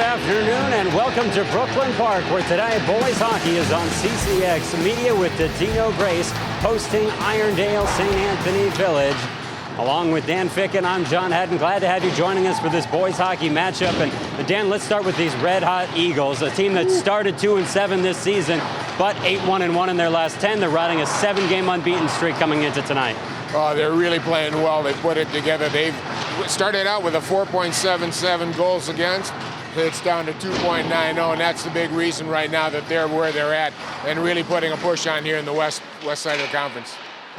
afternoon and welcome to Brooklyn Park, where today boys hockey is on CCX Media with Totino-Grace hosting Irondale St. Anthony Village. Along with Dan Ficken, I'm John Haddon. Glad to have you joining us for this boys hockey matchup. And Dan, let's start with these red-hot Eagles, a team that started 2-7 this season, but 8-1-1 in their last 10. They're riding a 7-game unbeaten streak coming into tonight. Oh, they're really playing well. They put it together. They've started out with a 4.77 goals against. It's down to 2.90, and that's the big reason right now that they're where they're at and really putting a push on here in the west side of the conference.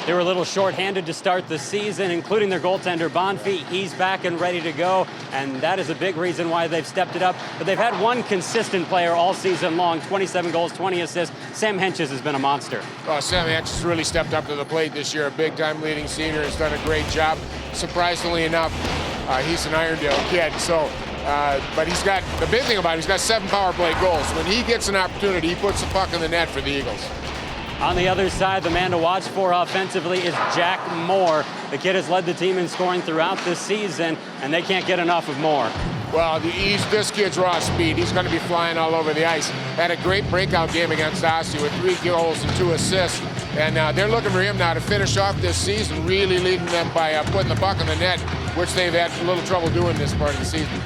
They were a little short-handed to start the season, including their goaltender, Bonfi. He's back and ready to go, and that is a big reason why they've stepped it up. But they've had one consistent player all season long, 27 goals, 20 assists. Sam Henches has been a monster. Sam Henches really stepped up to the plate this year. A big-time leading senior, has done a great job. Surprisingly enough, he's an Irondale kid, so but he's got, the big thing about him, he's got 7 power play goals. When he gets an opportunity, he puts the puck in the net for the Eagles. On the other side, the man to watch for offensively is Jack Moore. The kid has led the team in scoring throughout this season, and they can't get enough of Moore. Well, this kid's raw speed. He's going to be flying all over the ice. Had a great breakout game against Osseo with 3 goals and 2 assists. And they're looking for him now to finish off this season, really leading them by putting the puck in the net, which they've had a little trouble doing this part of the season.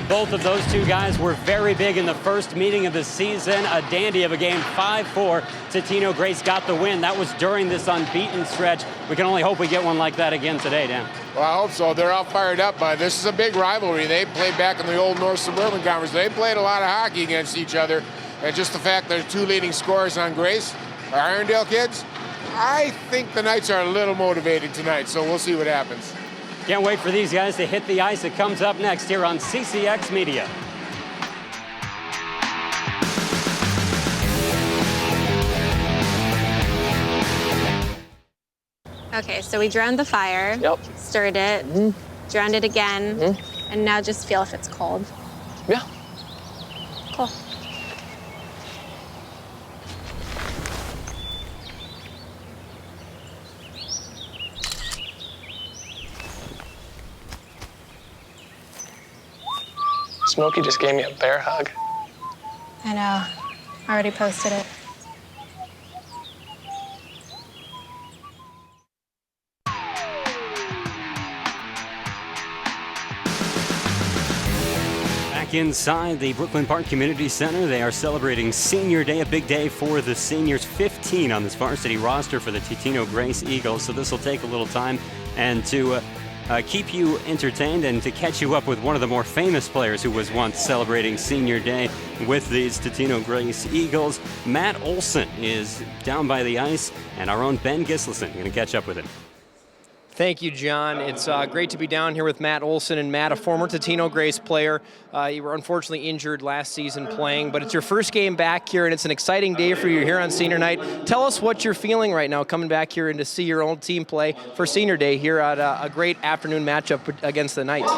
Both of those two guys were very big in the first meeting of the season. A dandy of a game, 5-4. Totino-Grace got the win. That was during this unbeaten stretch. We can only hope we get one like that again today, Dan. Well, I hope so. They're all fired up. This is a big rivalry. They played back in the old North Suburban Conference. They played a lot of hockey against each other. And just the fact they're 2 leading scorers on Grace, our Irondale kids, I think the Knights are a little motivated tonight, so we'll see what happens. Can't wait for these guys to hit the ice. It comes up next here on CCX Media. Okay, so we drowned the fire. Yep. Stirred it. Drowned it again. And now just feel if it's cold. Yeah. Cool. Smokey just gave me a bear hug. I know. I already posted it. Back inside the Brooklyn Park Community Center, they are celebrating Senior Day, a big day for the seniors. 15 on this varsity roster for the Totino-Grace Eagles, so this will take a little time. And to keep you entertained and to catch you up with one of the more famous players who was once celebrating Senior Day with these Totino-Grace Eagles, Matt Olson is down by the ice, and our own Ben Gislason going to catch up with him. Thank you, John. It's great to be down here with Matt Olson. And Matt, a former Totino-Grace player. You were unfortunately injured last season playing, but it's your first game back here, and it's an exciting day for you here on senior night. Tell us what you're feeling right now coming back here and to see your own team play for senior day here at a great afternoon matchup against the Knights.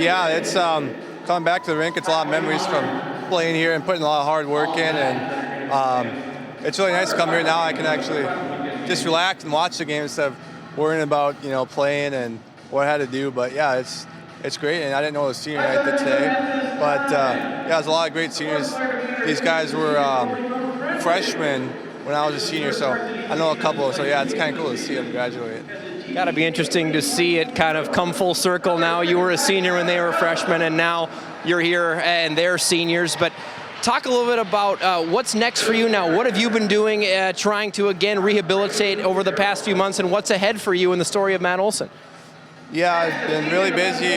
Yeah, it's coming back to the rink. It's a lot of memories from playing here and putting a lot of hard work in, and it's really nice to come here now. I can actually just relax and watch the game instead of worrying about, playing and what I had to do. But yeah, it's great, and I didn't know it was senior night today. But yeah, there's a lot of great seniors. These guys were freshmen when I was a senior, so I know a couple. So yeah, it's kind of cool to see them graduate. Got to be interesting to see it kind of come full circle now. You were a senior when they were freshmen, and now you're here and they're seniors. But talk a little bit about what's next for you now. What have you been doing trying to, again, rehabilitate over the past few months, and what's ahead for you in the story of Matt Olson? Yeah, I've been really busy.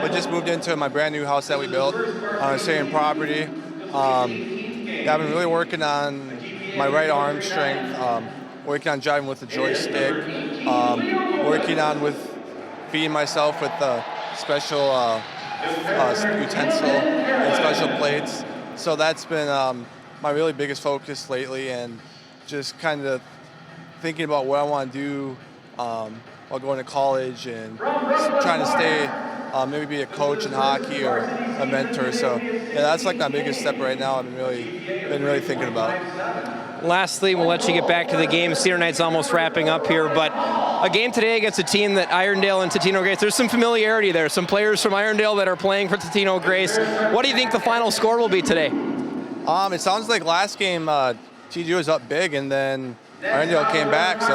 We just moved into my brand new house that we built on a same property. Yeah, I've been really working on my right arm strength, working on driving with the joystick, working on feeding myself with the special utensil and special plates. So that's been my really biggest focus lately, and just kind of thinking about what I want to do while going to college and trying to stay, maybe be a coach in hockey or a mentor. So yeah, that's like my biggest step right now. I've been really thinking about. Lastly, we'll let you get back to the game. Senior night's almost wrapping up here, but A game today against a team that Irondale and Totino-Grace, there's some familiarity there. Some players from Irondale that are playing for Totino-Grace. What do you think the final score will be today? It sounds like last game TG was up big and then Irondale came back. So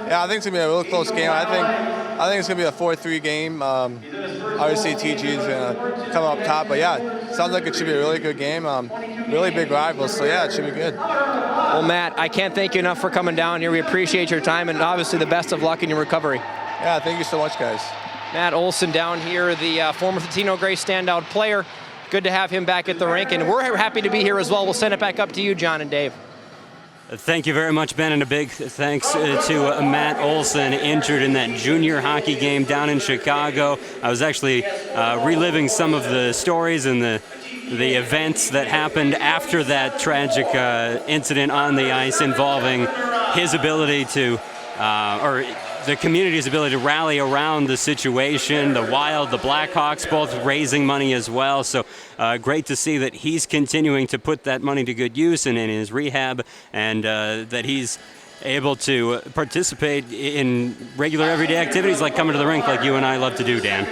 yeah, I think it's gonna be a really close game. I think it's gonna be a 4-3 game. Obviously TG is gonna come up top, but yeah, sounds like it should be a really good game. Really big rivals, so yeah, it should be good. Well, Matt, I can't thank you enough for coming down here. We appreciate your time and obviously the best of luck in your recovery. Yeah, thank you so much, guys. Matt Olson down here, the former Totino-Grace standout player. Good to have him back at the rink, and we're happy to be here as well. We'll send it back up to you, John and Dave. Thank you very much, Ben, and a big thanks to Matt Olson, injured in that junior hockey game down in Chicago. I was actually reliving some of the stories and the events that happened after that tragic incident on the ice involving his ability to, or the community's ability to rally around the situation. The Wild, the Blackhawks, both raising money as well. So great to see that he's continuing to put that money to good use and in his rehab, and that he's able to participate in regular everyday activities like coming to the rink like you and I love to do, Dan.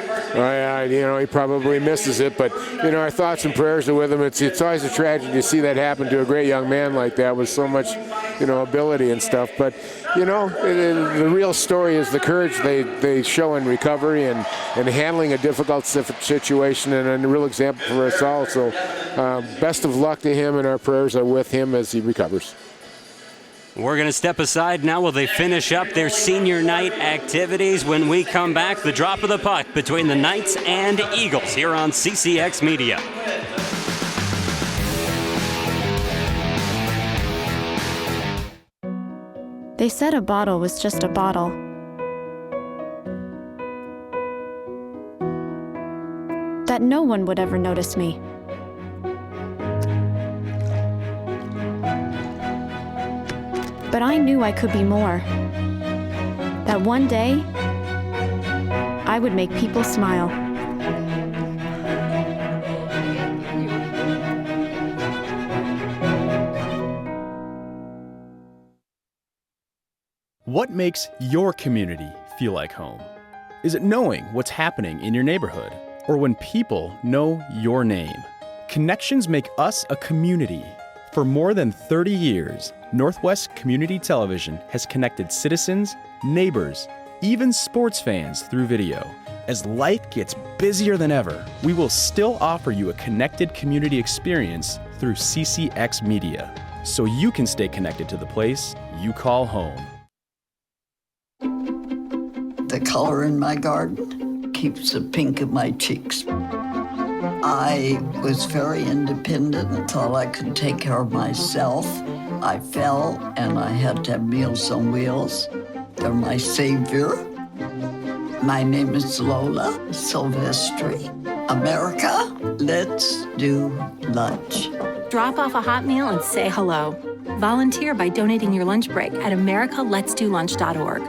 He probably misses it, but, our thoughts and prayers are with him. It's always a tragedy to see that happen to a great young man like that with so much, ability and stuff. But, the real story is the courage they show in recovery and handling a difficult situation, and a real example for us all. So best of luck to him, and our prayers are with him as he recovers. We're going to step aside now while they finish up their senior night activities. When we come back, the drop of the puck between the Knights and Eagles here on CCX Media. They said a bottle was just a bottle. That no one would ever notice me. But I knew I could be more. That one day, I would make people smile. What makes your community feel like home? Is it knowing what's happening in your neighborhood, or when people know your name? Connections make us a community. For more than 30 years, Northwest Community Television has connected citizens, neighbors, even sports fans through video. As life gets busier than ever, we will still offer you a connected community experience through CCX Media, so you can stay connected to the place you call home. The color in my garden keeps the pink in my cheeks. I was very independent and thought I could take care of myself. I fell and I had to have Meals on Wheels. They're my savior. My name is Lola Silvestri. America, let's do lunch. Drop off a hot meal and say hello. Volunteer by donating your lunch break at americaletsdolunch.org.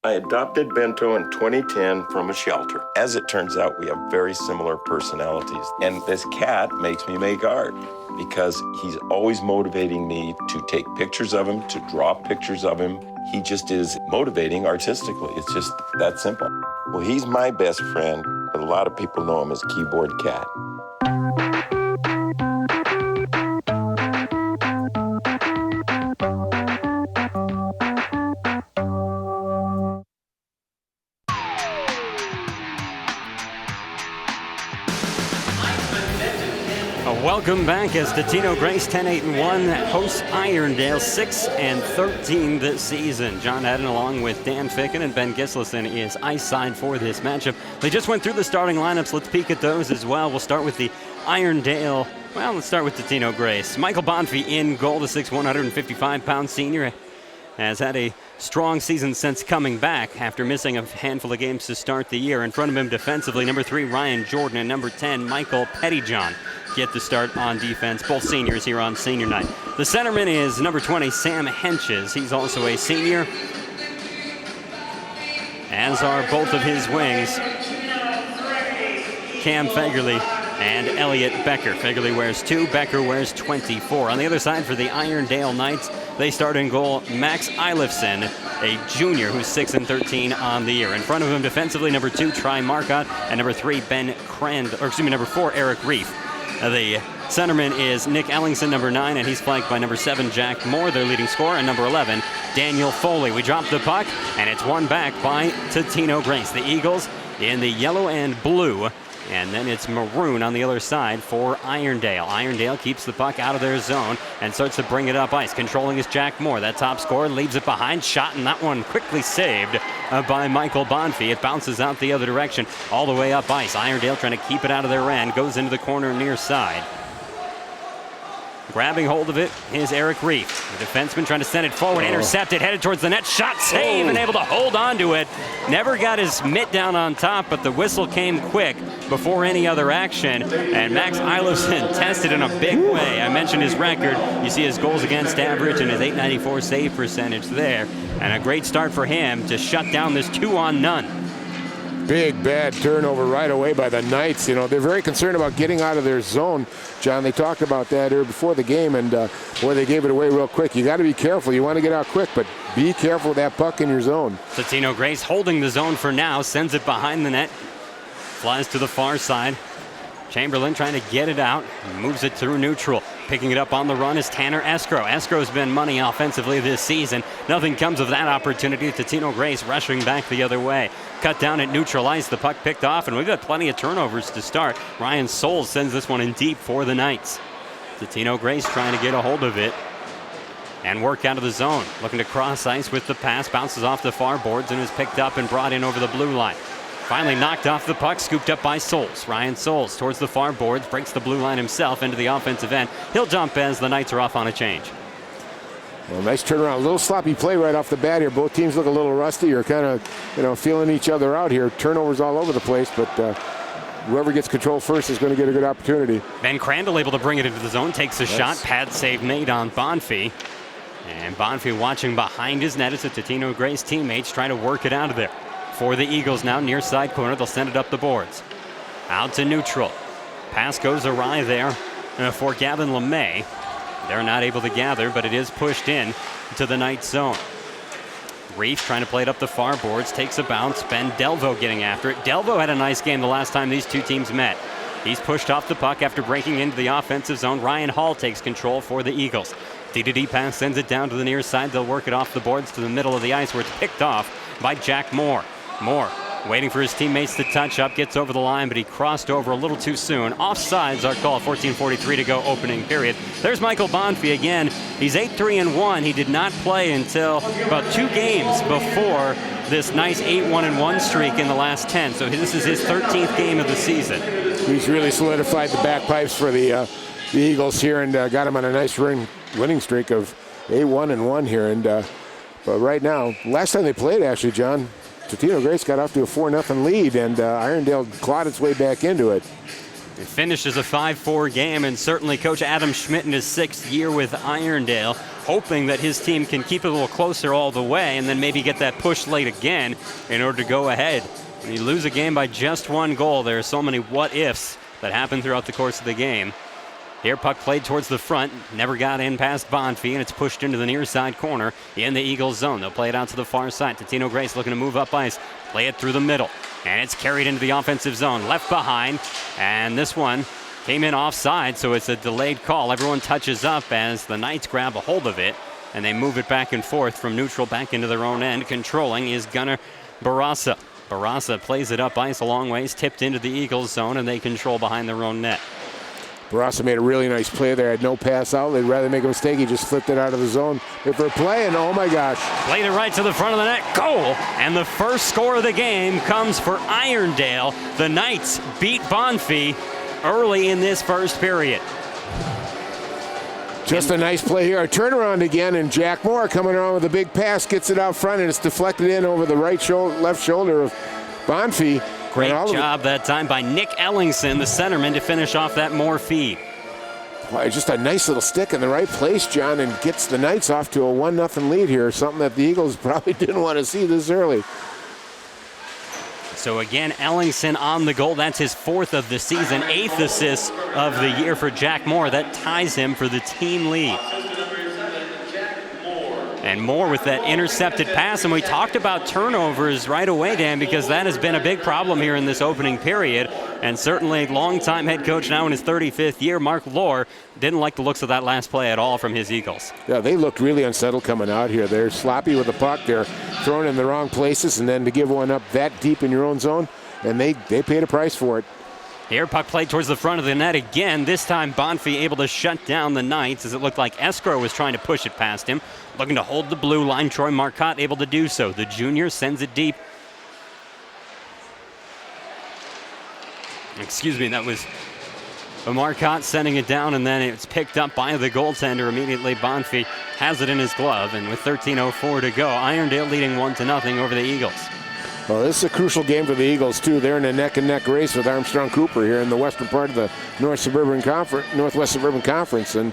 I adopted Bento in 2010 from a shelter. As it turns out, we have very similar personalities. And this cat makes me make art because he's always motivating me to take pictures of him, to draw pictures of him. He just is motivating artistically. It's just that simple. Well, he's my best friend, but a lot of people know him as Keyboard Cat. Welcome back as Totino-Grace 10-8-1 hosts Irondale 6-13 this season. John Haddon along with Dan Ficken and Ben Gislason is ice side for this matchup. They just went through the starting lineups. Let's peek at those as well. We'll start with the Irondale. Well, let's start with Totino-Grace. Michael Bonfie in goal, the 6'1", 155-pound senior. Has had a strong season since coming back after missing a handful of games to start the year. In front of him defensively, number 3, Ryan Jordan, and number 10, Michael Pettyjohn get the start on defense. Both seniors here on senior night. The centerman is number 20, Sam Henches. He's also a senior, as are both of his wings, Cam Fagerly and Elliot Becker. Fagerly wears 2, Becker wears 24. On the other side for the Irondale Knights, They start in goal Max Eilifson, a junior who's 6-13 on the year. In front of him defensively, number 2, Tri Marcotte, and number 3, number 4, Eric Reef. The centerman is Nick Ellingson, number 9, and he's flanked by number 7, Jack Moore, their leading scorer, and number 11, Daniel Foley. We drop the puck, and it's won back by Totino-Grace. The Eagles in the yellow and blue, and then it's maroon on the other side for Irondale. Irondale keeps the puck out of their zone and starts to bring it up ice. Controlling is Jack Moore. That top scorer leaves it behind. Shot, and that one quickly saved by Michael Bonfie. It bounces out the other direction all the way up ice. Irondale trying to keep it out of their end. Goes into the corner near side. Grabbing hold of it is Eric Reef. The defenseman trying to send it forward, intercepted, headed towards the net, shot, save, and able to hold on to it. Never got his mitt down on top, but the whistle came quick before any other action, and Max Eilifson tested in a big way. I mentioned his record. You see his goals against average and his .894 save percentage there, and a great start for him to shut down this 2-on-none. Big, bad turnover right away by the Knights. You know, they're very concerned about getting out of their zone. John, they talked about that here before the game, and boy, they gave it away real quick. You got to be careful. You want to get out quick, but be careful with that puck in your zone. Totino-Grace holding the zone for now, sends it behind the net, flies to the far side. Chamberlain trying to get it out, moves it through neutral. Picking it up on the run is Tanner Escrow. Escrow's been money offensively this season. Nothing comes of that opportunity. Totino-Grace rushing back the other way. Cut down at neutral ice, the puck picked off, and we've got plenty of turnovers to start. Ryan Souls sends this one in deep for the Knights. Totino-Grace trying to get a hold of it and work out of the zone. Looking to cross ice with the pass, bounces off the far boards and is picked up and brought in over the blue line. Finally knocked off the puck, scooped up by Souls. Ryan Souls towards the far boards, breaks the blue line himself into the offensive end. He'll jump as the Knights are off on a change. Well, nice turnaround. A little sloppy play right off the bat here. Both teams look a little rusty or kind of, feeling each other out here. Turnovers all over the place, but whoever gets control first is going to get a good opportunity. Ben Crandall able to bring it into the zone, takes a shot. Pad save made on Bonfie. And Bonfie watching behind his net as the Totino-Grace teammates trying to work it out of there. For the Eagles now, near side corner, they'll send it up the boards. Out to neutral. Pass goes awry there for Gavin LeMay. They're not able to gather, but it is pushed in to the Knights zone. Reef trying to play it up the far boards, takes a bounce. Ben Delvo getting after it. Delvo had a nice game the last time these two teams met. He's pushed off the puck after breaking into the offensive zone. Ryan Hall takes control for the Eagles. D-to-D pass sends it down to the near side. They'll work it off the boards to the middle of the ice where it's picked off by Jack Moore. Moore waiting for his teammates to touch up, gets over the line, but he crossed over a little too soon. Offsides are called, 14:43 to go, opening period. There's Michael Bonfie again. He's 8-3-1. He did not play until about 2 games before this nice 8-1-1 streak in the last 10. So this is his 13th game of the season. He's really solidified the back pipes for the Eagles here and got him on a nice winning streak of 8-1-1 here. And but right now, last time they played, actually, John, Totino-Grace got off to a 4-0 lead, and Irondale clawed its way back into it. It finishes a 5-4 game, and certainly Coach Adam Schmidt in his 6th year with Irondale, hoping that his team can keep it a little closer all the way and then maybe get that push late again in order to go ahead. When you lose a game by just 1 goal, there are so many what-ifs that happen throughout the course of the game. Here, puck played towards the front, never got in past Bonfie, and it's pushed into the near side corner in the Eagles zone. They'll play it out to the far side. Totino-Grace looking to move up ice, play it through the middle, and it's carried into the offensive zone, left behind, and this one came in offside, so it's a delayed call. Everyone touches up as the Knights grab a hold of it, and they move it back and forth from neutral back into their own end. Controlling is Gunnar Barassa. Barassa plays it up ice a long ways, tipped into the Eagles zone, and they control behind their own net. Barassa made a really nice play there. Had no pass out. They'd rather make a mistake. He just flipped it out of the zone. If they're playing, oh my gosh. Played it right to the front of the net. Goal! And the first score of the game comes for Irondale. The Knights beat Bonfie early in this first period. Just a nice play here. A turnaround again, and Jack Moore coming around with a big pass, gets it out front, and it's deflected in over the left shoulder of Bonfie. Great job that time by Nick Ellingson, the centerman, to finish off that Moore feed. Boy, just a nice little stick in the right place, John, and gets the Knights off to a 1-0 lead here, something that the Eagles probably didn't want to see this early. So again, Ellingson on the goal. That's his 4th of the season, 8th assist of the year for Jack Moore. That ties him for the team lead. And Moore with that intercepted pass. And we talked about turnovers right away, Dan, because that has been a big problem here in this opening period. And certainly longtime head coach now in his 35th year, Mark Lohr, didn't like the looks of that last play at all from his Eagles. Yeah, they looked really unsettled coming out here. They're sloppy with the puck. They're throwing in the wrong places, and then to give one up that deep in your own zone, and they paid a price for it. Here, puck played towards the front of the net again. This time, Bonfie able to shut down the Knights as it looked like Escrow was trying to push it past him. Looking to hold the blue line. Troy Marcotte able to do so. The junior sends it deep. Excuse me, that was Marcotte sending it down, and then it's picked up by the goaltender immediately. Bonfie has it in his glove, and with 13:04 to go, Irondale leading 1-0 over the Eagles. Well, this is a crucial game for the Eagles, too. They're in a neck-and-neck race with Armstrong Cooper here in the western part of the Northwest Suburban Conference, and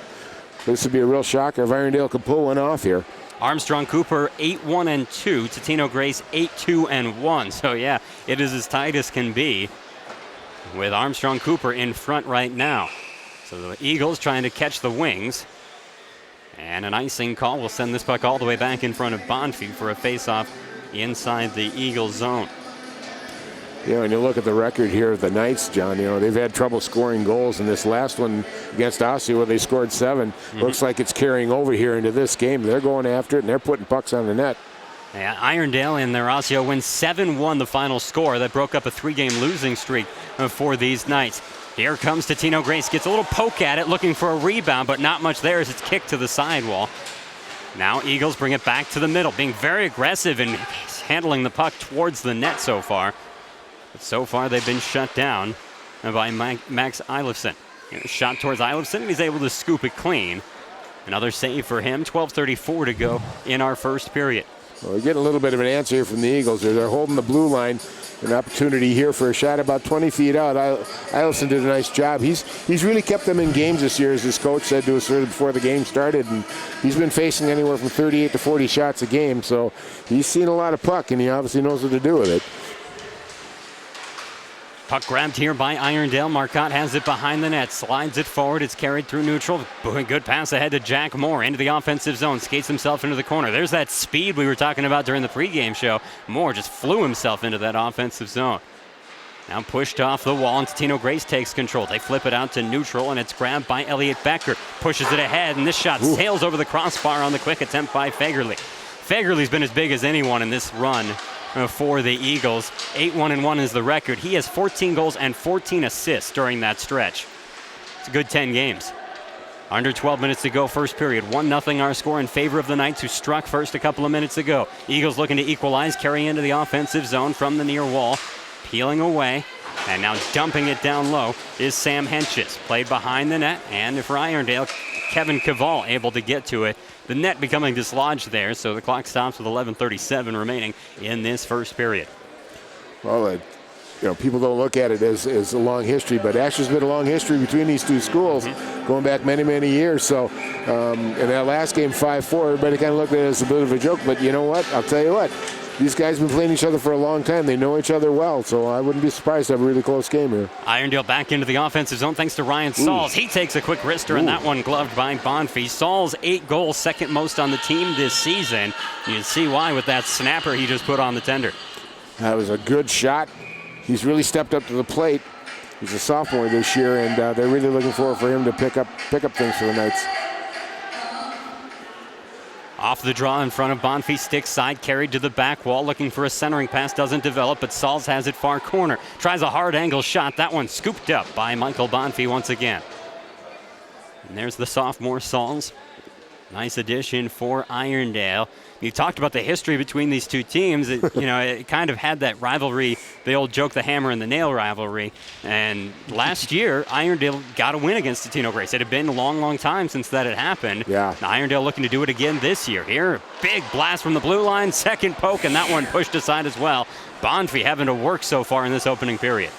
this would be a real shocker if Irondale could pull one off here. Armstrong Cooper 8-1-2, Totino-Grace 8-2-1. So yeah, it is as tight as can be with Armstrong Cooper in front right now. So the Eagles trying to catch the Wings. And an icing call will send this puck all the way back in front of Bonfie for a face-off inside the Eagles zone. You know, and you look at the record here of the Knights, John, you know, they've had trouble scoring goals in this last one against Osseo where they scored 7. Looks like it's carrying over here into this game. They're going after it, and they're putting pucks on the net. Yeah, Irondale in their Osseo win 7-1, the final score. That broke up a 3-game losing streak for these Knights. Here comes Totino-Grace, gets a little poke at it, looking for a rebound, but not much there as it's kicked to the sidewall. Now Eagles bring it back to the middle, being very aggressive and handling the puck towards the net so far. But so far they've been shut down by Max Eilifson. Shot towards Eilifson, and he's able to scoop it clean. Another save for him, 12:34 to go in our first period. Well, we're getting a little bit of an answer here from the Eagles. They're holding the blue line. An opportunity here for a shot about 20 feet out. Eilifson did a nice job. He's really kept them in games this year, as his coach said to us before the game started. And he's been facing anywhere from 38 to 40 shots a game. So he's seen a lot of puck, and he obviously knows what to do with it. Puck grabbed here by Irondale. Marcotte has it behind the net, slides it forward. It's carried through neutral. Good pass ahead to Jack Moore into the offensive zone. Skates himself into the corner. There's that speed we were talking about during the pregame show. Moore just flew himself into that offensive zone. Now pushed off the wall, and Totino-Grace takes control. They flip it out to neutral, and it's grabbed by Elliot Becker. Pushes it ahead, and this shot sails over the crossbar on the quick attempt by Fagerly. Fagerly's been as big as anyone in this run for the Eagles. 8-1-1 is the record. He has 14 goals and 14 assists during that stretch. It's a good 10 games. Under 12 minutes to go, first period. 1-0 our score in favor of the Knights, who struck first a couple of minutes ago. Eagles looking to equalize, carry into the offensive zone from the near wall. Peeling away, and now dumping it down low is Sam Henches. Played behind the net, and for Irondale, Kevin Cavall able to get to it. The net becoming dislodged there, so the clock stops with 11:37 remaining in this first period. Well, you know, people don't look at it as a long history, but actually there's been a long history between these two schools going back many, many years. So in that last game, 5-4, everybody kind of looked at it as a bit of a joke, but you know what? I'll tell you what. These guys have been playing each other for a long time. They know each other well, so I wouldn't be surprised to have a really close game here. Irondale back into the offensive zone thanks to Ryan Sauls. He takes a quick wrister, and that one gloved by Bonfie. Sauls, 8 goals, second most on the team this season. You can see why with that snapper he just put on the tender. That was a good shot. He's really stepped up to the plate. He's a sophomore this year, and they're really looking forward for him to pick up things for the Knights. Off the draw in front of Bonfie, stick side, carried to the back wall, looking for a centering pass, doesn't develop, but Sauls has it far corner. Tries a hard angle shot, that one scooped up by Michael Bonfie once again. And there's the sophomore Sauls. Nice addition for Irondale. You talked about the history between these two teams. It kind of had that rivalry, the old joke, the hammer and the nail rivalry. And last year, Irondale got a win against Totino-Grace. It had been a long, long time since that had happened. Yeah. Now Irondale looking to do it again this year. Here, big blast from the blue line, second poke, and that one pushed aside as well. Bonfie having to work so far in this opening period.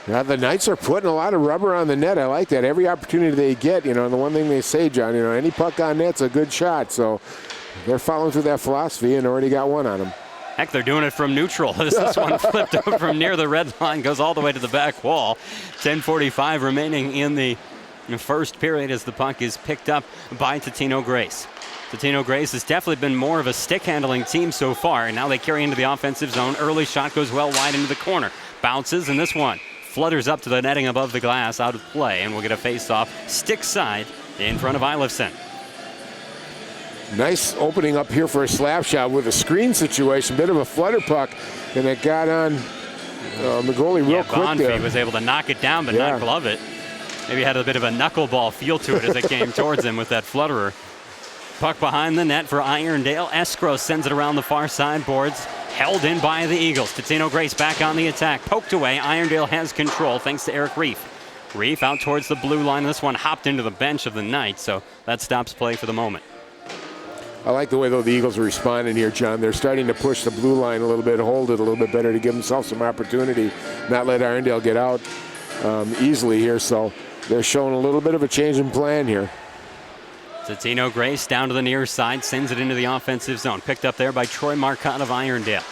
Yeah, the Knights are putting a lot of rubber on the net. I like that. Every opportunity they get, and the one thing they say, John, any puck on net's a good shot. So they're following through that philosophy and already got one on them. Heck, they're doing it from neutral. This one flipped over from near the red line, goes all the way to the back wall. 10:45 remaining in the first period as the puck is picked up by Totino-Grace. Totino-Grace has definitely been more of a stick-handling team so far, and now they carry into the offensive zone. Early shot goes well wide into the corner. Bounces, and this one flutters up to the netting above the glass, out of play, and we'll get a face-off stick side in front of Eilifson. Nice opening up here for a slap shot with a screen situation. Bit of a flutter puck, and it got on the goalie real quick there. Bonfi was able to knock it down, but not glove it. Maybe had a bit of a knuckleball feel to it as it came towards him with that flutterer. Puck behind the net for Irondale. Escrow sends it around the far side boards. Held in by the Eagles. Totino-Grace back on the attack. Poked away. Irondale has control thanks to Eric Reef. Reef out towards the blue line. This one hopped into the bench of the Knights, so that stops play for the moment. I like the way, though, the Eagles are responding here, John. They're starting to push the blue line a little bit, hold it a little bit better to give themselves some opportunity, not let Irondale get out easily here. So they're showing a little bit of a change in plan here. Totino-Grace down to the near side, sends it into the offensive zone. Picked up there by Troy Marcotte of Irondale.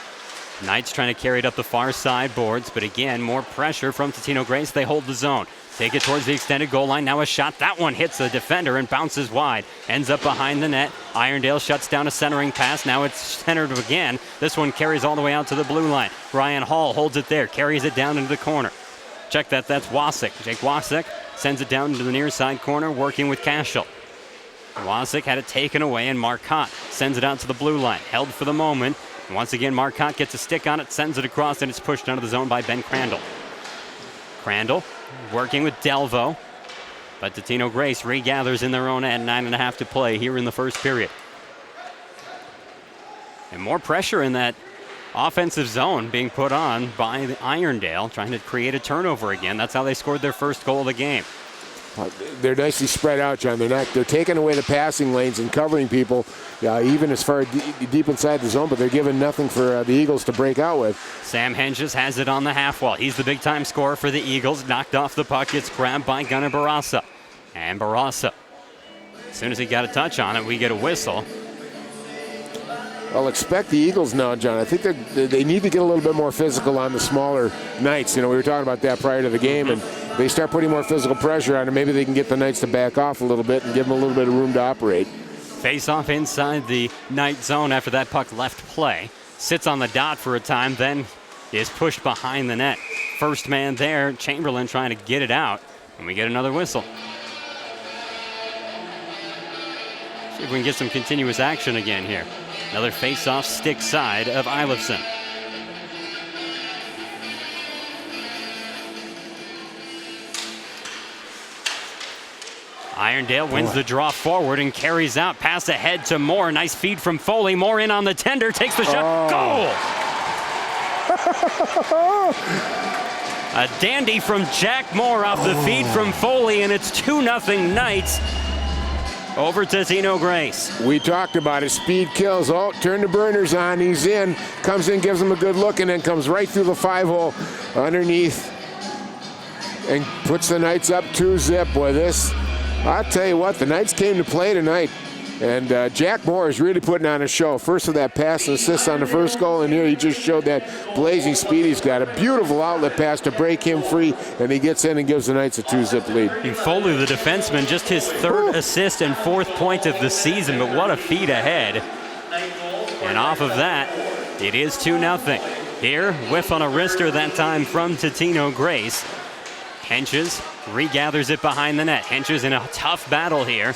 Knights trying to carry it up the far side boards, but again, more pressure from Totino-Grace. They hold the zone. Take it towards the extended goal line. Now a shot. That one hits the defender and bounces wide. Ends up behind the net. Irondale shuts down a centering pass. Now it's centered again. This one carries all the way out to the blue line. Ryan Hall holds it there, carries it down into the corner. Check that, that's Wasik. Jake Wasik sends it down into the near side corner, working with Cashel. Wasik had it taken away, and Marcotte sends it out to the blue line. Held for the moment. And once again, Marcotte gets a stick on it, sends it across, and it's pushed out of the zone by Ben Crandall. Crandall working with Delvo. But Totino-Grace regathers in their own end. 9.5 to play here in the first period. And more pressure in that offensive zone being put on by the Irondale, trying to create a turnover again. That's how they scored their first goal of the game. They're nicely spread out, John. They're taking away the passing lanes and covering people, even as far deep inside the zone, but they're giving nothing for the Eagles to break out with. Sam Henges has it on the half wall. He's the big-time scorer for the Eagles. Knocked off the puck. Gets grabbed by Gunnar Barassa. And Barassa, as soon as he got a touch on it, we get a whistle. I'll expect the Eagles now, John. I think they need to get a little bit more physical on the smaller Knights. You know, we were talking about that prior to the game, and they start putting more physical pressure on them. Maybe they can get the Knights to back off a little bit and give them a little bit of room to operate. Face off inside the Knight zone after that puck left play. Sits on the dot for a time, then is pushed behind the net. First man there, Chamberlain trying to get it out, and we get another whistle. See if we can get some continuous action again here. Another face-off stick side of Eilifson. Irondale wins the draw forward and carries out. Pass ahead to Moore. Nice feed from Foley. Moore in on the tender. Takes the shot. Goal! A dandy from Jack Moore off the feed from Foley, and it's 2-0 Knights over Totino-Grace. We talked about it. Speed kills. Oh, turn the burners on. He's in. Comes in, gives him a good look, and then comes right through the 5-hole underneath and puts the Knights up 2-0. Boy, this, I'll tell you what, the Knights came to play tonight. And Jack Moore is really putting on a show. First with that pass and assist on the first goal, and here he just showed that blazing speed. He's got a beautiful outlet pass to break him free, and he gets in and gives the Knights a 2-0 lead. And Foley, the defenseman, just his third assist and fourth point of the season, but what a feed ahead. And off of that, it is 2-0. Here, whiff on a wrister that time from Totino-Grace. Henches regathers it behind the net. Henches in a tough battle here.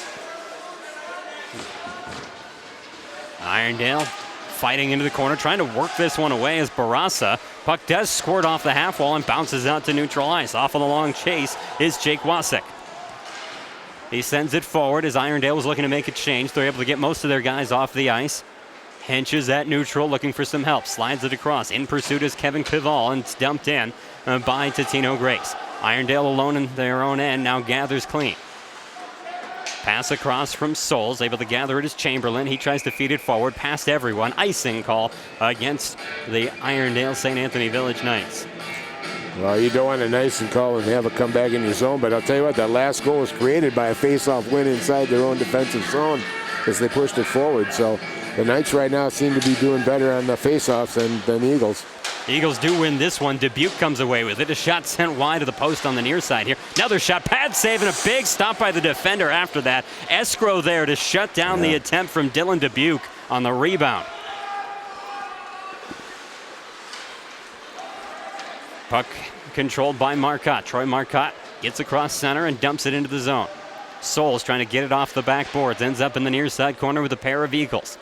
Irondale fighting into the corner, trying to work this one away as Barassa. Puck does squirt off the half wall and bounces out to neutral ice. Off on the long chase is Jake Wasik. He sends it forward as Irondale was looking to make a change. They're able to get most of their guys off the ice. Henches at neutral, looking for some help. Slides it across. In pursuit is Kevin Pival, and it's dumped in by Totino-Grace. Irondale alone in their own end, now gathers clean. Pass across from Souls, able to gather it as Chamberlain. He tries to feed it forward, past everyone. Icing call against the Irondale St. Anthony Village Knights. Well, you don't want an icing call and have it come back in your zone, but I'll tell you what, that last goal was created by a face-off win inside their own defensive zone as they pushed it forward. So the Knights right now seem to be doing better on the face-offs than the Eagles. Eagles do win this one. Dubuque comes away with it. A shot sent wide to the post on the near side here. Another shot, pad save, and a big stop by the defender after that. Escrow there to shut down the attempt from Dylan Dubuque on the rebound. Puck controlled by Marcotte. Troy Marcotte gets across center and dumps it into the zone. Souls trying to get it off the backboards. Ends up in the near side corner with a pair of Eagles.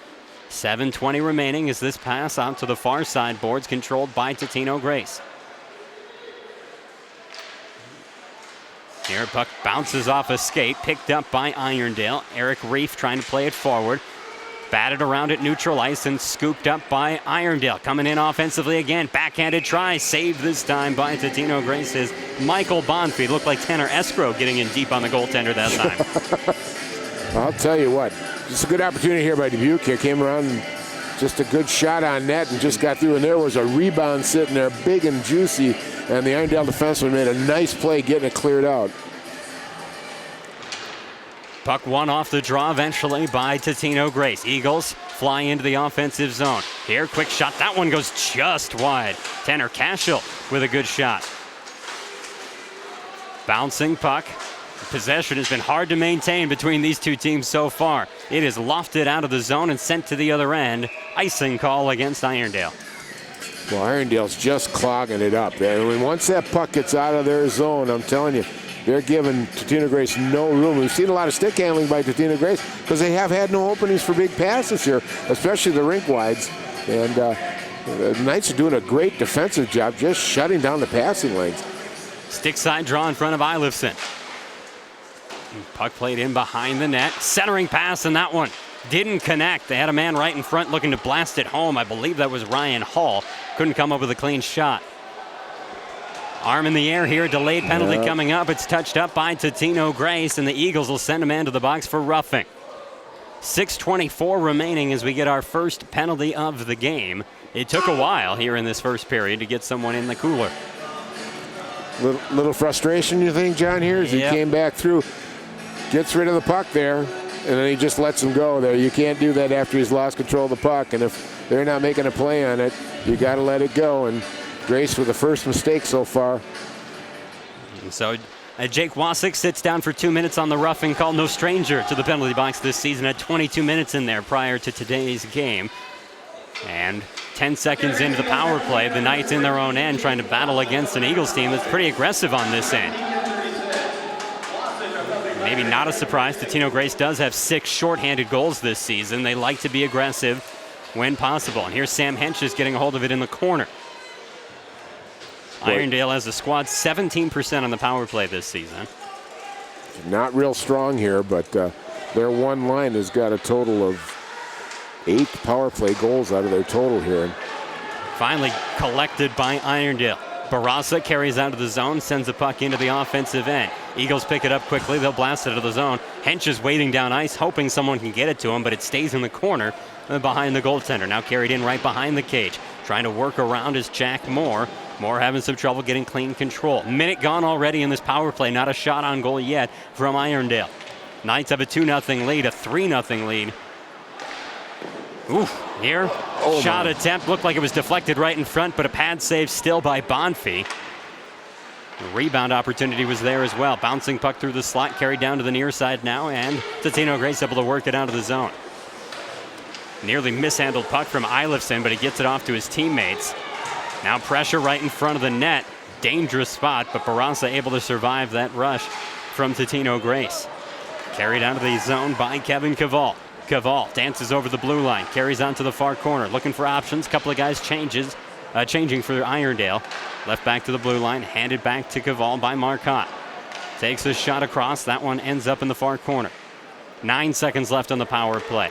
7:20 remaining as this pass out to the far side boards, controlled by Totino-Grace. Here, puck bounces off a skate, picked up by Irondale. Eric Reef trying to play it forward. Batted around at neutral ice and scooped up by Irondale. Coming in offensively again. Backhanded try, saved this time by Totino-Grace's Michael Bonfie. Looked like Tanner Escrow getting in deep on the goaltender that time. I'll tell you what, just a good opportunity here by Dubuque. Here came around, and just a good shot on net and just got through. And there was a rebound sitting there, big and juicy. And the Irondale defenseman made a nice play getting it cleared out. Puck won off the draw eventually by Totino-Grace. Eagles fly into the offensive zone. Here, quick shot. That one goes just wide. Tanner Cashel with a good shot. Bouncing puck. Possession has been hard to maintain between these two teams so far. It is lofted out of the zone and sent to the other end. Icing call against Irondale. Well, Irondale's just clogging it up. And once that puck gets out of their zone, I'm telling you, they're giving Totino-Grace no room. We've seen a lot of stick handling by Totino-Grace because they have had no openings for big passes here, especially the rink wides. And the Knights are doing a great defensive job just shutting down the passing lanes. Stick side draw in front of Eilifson. Puck played in behind the net. Centering pass, and that one didn't connect. They had a man right in front looking to blast it home. I believe that was Ryan Hall. Couldn't come up with a clean shot. Arm in the air here, delayed penalty coming up. It's touched up by Totino-Grace, and the Eagles will send a man to the box for roughing. 6:24 remaining as we get our first penalty of the game. It took a while here in this first period to get someone in the cooler. Little frustration, you think, John, here as he came back through. Gets rid of the puck there, and then he just lets him go there. You can't do that after he's lost control of the puck, and if they're not making a play on it, you got to let it go. And Grace with the first mistake so far. And so Jake Wasick sits down for 2 minutes on the roughing call. No stranger to the penalty box this season. Had 22 minutes in there prior to today's game. And 10 seconds into the power play, the Knights in their own end trying to battle against an Eagles team that's pretty aggressive on this end. Maybe not a surprise, Totino-Grace does have 6 shorthanded goals this season. They like to be aggressive when possible. And here's Sam Henches getting a hold of it in the corner. Irondale has a squad 17% on the power play this season. Not real strong here, but their one line has got a total of 8 power play goals out of their total here. Finally collected by Irondale. Barraza carries out of the zone, sends the puck into the offensive end. Eagles pick it up quickly. They'll blast it out of the zone. Hench is waiting down ice, hoping someone can get it to him, but it stays in the corner behind the goaltender. Now carried in right behind the cage. Trying to work around is Jack Moore. Moore having some trouble getting clean control. Minute gone already in this power play. Not a shot on goal yet from Irondale. Knights have a 2-0 lead, a 3-0 lead. Oof, here, shot attempt. Looked like it was deflected right in front, but a pad save still by Bonfie. The rebound opportunity was there as well. Bouncing puck through the slot, carried down to the near side now, and Totino-Grace able to work it out of the zone. Nearly mishandled puck from Eilifson, but he gets it off to his teammates. Now pressure right in front of the net. Dangerous spot, but Barraza able to survive that rush from Totino-Grace. Carried out of the zone by Kevin Cavall. Cavall dances over the blue line, carries onto the far corner, looking for options. Couple of guys changing for Irondale. Left back to the blue line, handed back to Cavall by Marcotte. Takes a shot across. That one ends up in the far corner. 9 seconds left on the power play.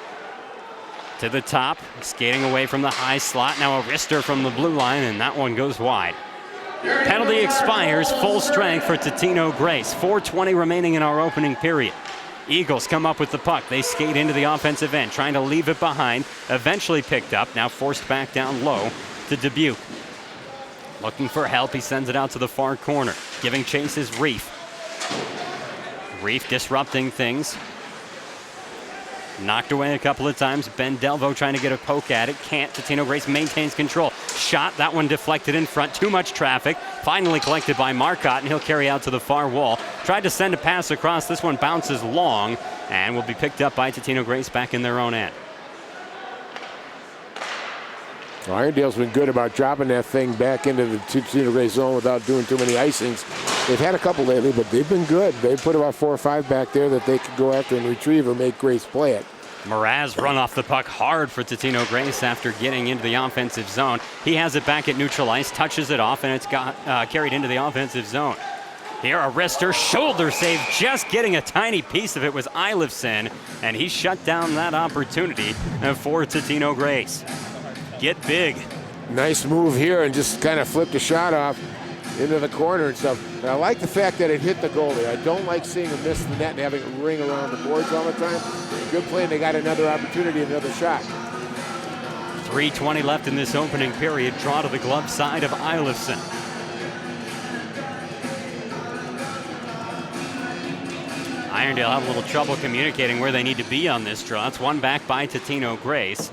To the top, skating away from the high slot. Now a wrister from the blue line, and that one goes wide. Penalty expires, full strength for Totino-Grace. 4:20 remaining in our opening period. Eagles come up with the puck. They skate into the offensive end, trying to leave it behind. Eventually picked up, now forced back down low to Dubuque. Looking for help, he sends it out to the far corner. Giving chase is Reef. Reef disrupting things. Knocked away a couple of times. Ben Delvo trying to get a poke at it. Can't. Totino-Grace maintains control. Shot. That one deflected in front. Too much traffic. Finally collected by Marcotte, and he'll carry out to the far wall. Tried to send a pass across. This one bounces long and will be picked up by Totino-Grace back in their own end. Well, Irondale's been good about dropping that thing back into the Totino-Grace zone without doing too many icings. They've had a couple lately, but they've been good. They put about 4 or 5 back there that they could go after and retrieve or make Grace play it. Mraz run off the puck hard for Totino-Grace after getting into the offensive zone. He has it back at neutral ice, touches it off, and it's got carried into the offensive zone. Here a wrister, shoulder save, just getting a tiny piece of it was Eilifson, and he shut down that opportunity for Totino-Grace. Get big. Nice move here and just kind of flipped the shot off into the corner and stuff. And I like the fact that it hit the goalie. I don't like seeing him miss the net and having it ring around the boards all the time. Good play, and they got another opportunity, another shot. 3:20 left in this opening period. Draw to the glove side of Eilifson. Irondale have a little trouble communicating where they need to be on this draw. It's one back by Totino-Grace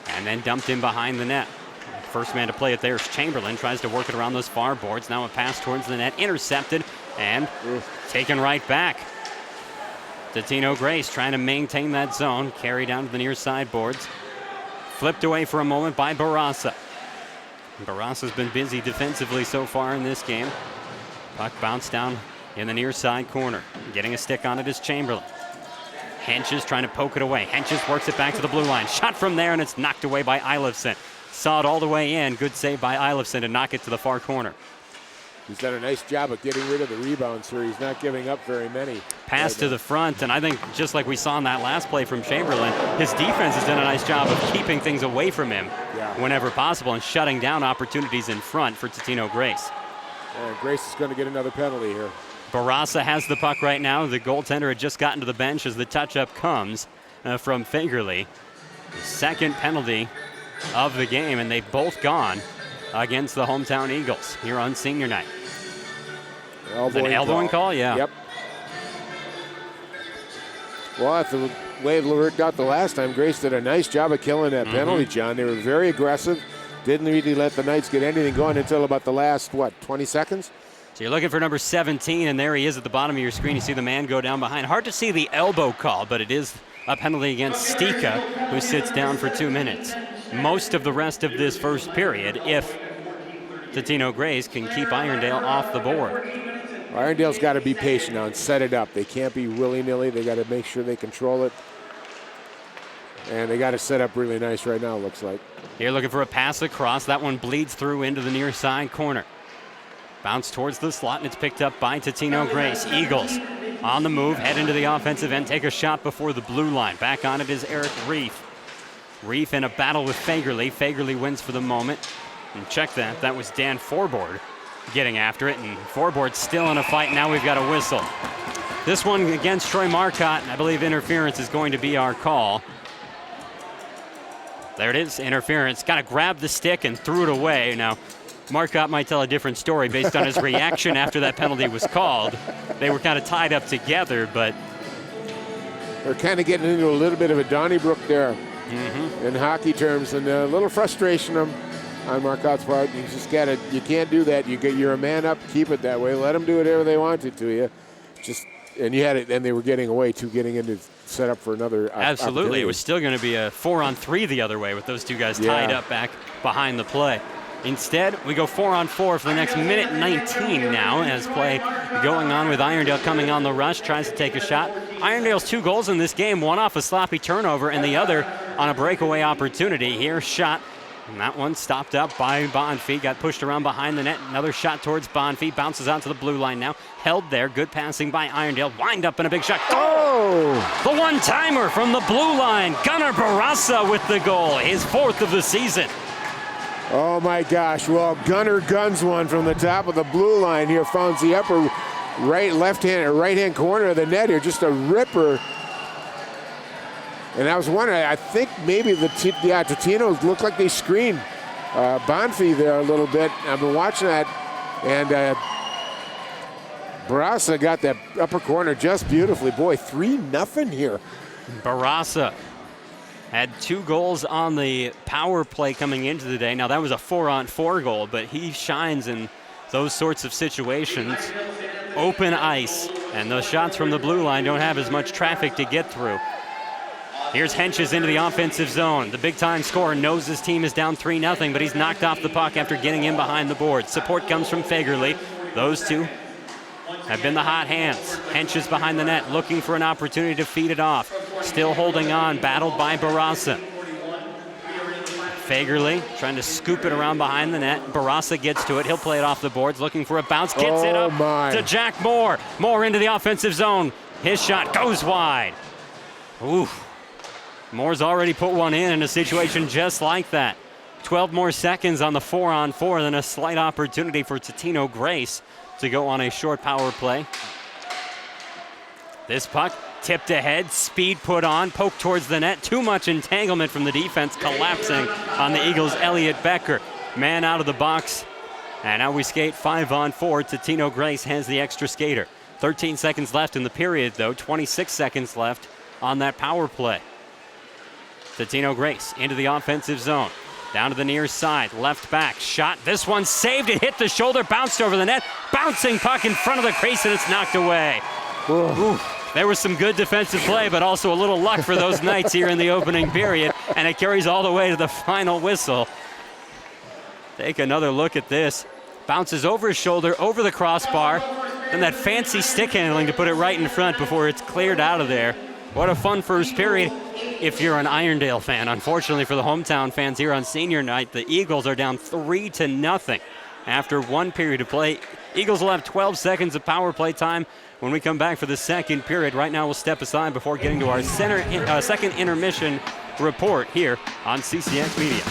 and then dumped in behind the net. First man to play it there is Chamberlain. Tries to work it around those far boards. Now a pass towards the net. Intercepted and taken right back. Totino-Grace trying to maintain that zone. Carry down to the near side boards. Flipped away for a moment by Barassa. Barassa's been busy defensively so far in this game. Puck bounced down in the near side corner. Getting a stick on it is Chamberlain. Henches trying to poke it away. Henches works it back to the blue line. Shot from there, and it's knocked away by Eilifson. Saw it all the way in. Good save by Eilifson to knock it to the far corner. He's done a nice job of getting rid of the rebounds here. He's not giving up very many. Pass to the front, and I think just like we saw in that last play from Chamberlain, his defense has done a nice job of keeping things away from him whenever possible and shutting down opportunities in front for Totino-Grace. And Grace is going to get another penalty here. Barassa has the puck right now. The goaltender had just gotten to the bench as the touch-up comes from Fagerly. Second penalty of the game, and they've both gone against the hometown Eagles here on senior night. Elbowing call? Yeah. Yep. Well, that's the way it worked out the last time. Grace did a nice job of killing that penalty, John. They were very aggressive. Didn't really let the Knights get anything going until about the last, 20 seconds? So you're looking for number 17, and there he is at the bottom of your screen. You see the man go down behind. Hard to see the elbow call, but it is a penalty against Stika, who sits down for 2 minutes. Most of the rest of this first period, if Totino-Grace can keep Irondale off the board. Irondale's got to be patient now and set it up. They can't be willy-nilly. They got to make sure they control it. And they got to set up really nice right now, looks like. Here looking for a pass across. That one bleeds through into the near side corner. Bounce towards the slot, and it's picked up by Totino-Grace. Eagles on the move, head into the offensive end, take a shot before the blue line. Back on it is Eric Reef. Reef in a battle with Fagerly. Fagerly wins for the moment. And check that. That was Dan Forbord getting after it, and Forbord's still in a fight. Now we've got a whistle. This one against Troy Marcotte, and I believe interference is going to be our call. There it is, interference. Got to grab the stick and threw it away. Now, Marcotte might tell a different story based on his reaction after that penalty was called. They were kind of tied up together, but they're kind of getting into a little bit of a Donnybrook there in hockey terms, and a little frustration on Marcotte's part. You just gotta, you can't do that. You're a man up, keep it that way. Let them do whatever they wanted to you. And you had it, and they were getting away too, getting into set up for another. Absolutely, it was still going to be a 4-on-3 the other way with those two guys tied up back behind the play. Instead, we go 4-on-4 for the next minute 19 now, as play going on with Irondale coming on the rush, tries to take a shot. Irondale's 2 goals in this game, one off a sloppy turnover and the other on a breakaway opportunity. Here, shot, and that one stopped up by Bonfie, got pushed around behind the net. Another shot towards Bonfie, bounces out to the blue line now. Held there, good passing by Irondale, wind up and a big shot. Oh! The one-timer from the blue line, Gunnar Barassa with the goal, his 4th of the season. Oh my gosh, well, Gunnar guns one from the top of the blue line here, found the upper right-hand corner of the net here, just a ripper. And I was wondering, I think maybe the Totinos looked like they screened Bonfie there a little bit. I've been watching that, and Barassa got that upper corner just beautifully. Boy, 3-0 here. Barassa had 2 goals on the power play coming into the day. Now, that was a 4-on-4 goal, but he shines in those sorts of situations. Open ice, and those shots from the blue line don't have as much traffic to get through. Here's Henches into the offensive zone. The big-time scorer knows his team is down 3-0, but he's knocked off the puck after getting in behind the board. Support comes from Fagerly. Those two have been the hot hands. Henches behind the net, looking for an opportunity to feed it off. Still holding on, battled by Barassa. Fagerly trying to scoop it around behind the net. Barassa gets to it. He'll play it off the boards, looking for a bounce. Gets it up to Jack Moore. Moore into the offensive zone. His shot goes wide. Ooh. Moore's already put one in a situation just like that. 12 more seconds on the 4-on-4, then a slight opportunity for Totino-Grace to go on a short power play. This puck tipped ahead, speed put on, poke towards the net. Too much entanglement from the defense, collapsing on the Eagles' Elliot Becker. Man out of the box. And now we skate 5-on-4. Totino-Grace has the extra skater. 13 seconds left in the period, though. 26 seconds left on that power play. Totino-Grace into the offensive zone. Down to the near side, left back, shot. This one saved, it hit the shoulder, bounced over the net. Bouncing puck in front of the crease, and it's knocked away. Ooh. There was some good defensive play, but also a little luck for those Knights here in the opening period, and it carries all the way to the final whistle. Take another look at this. Bounces over his shoulder, over the crossbar, then that fancy stick handling to put it right in front before it's cleared out of there. What a fun first period if you're an Irondale fan. Unfortunately for the hometown fans here on senior night, the Eagles are down 3-0 after 1 period of play. Eagles will have 12 seconds of power play time when we come back for the second period. Right now we'll step aside before getting to our second intermission report here on CCX Media.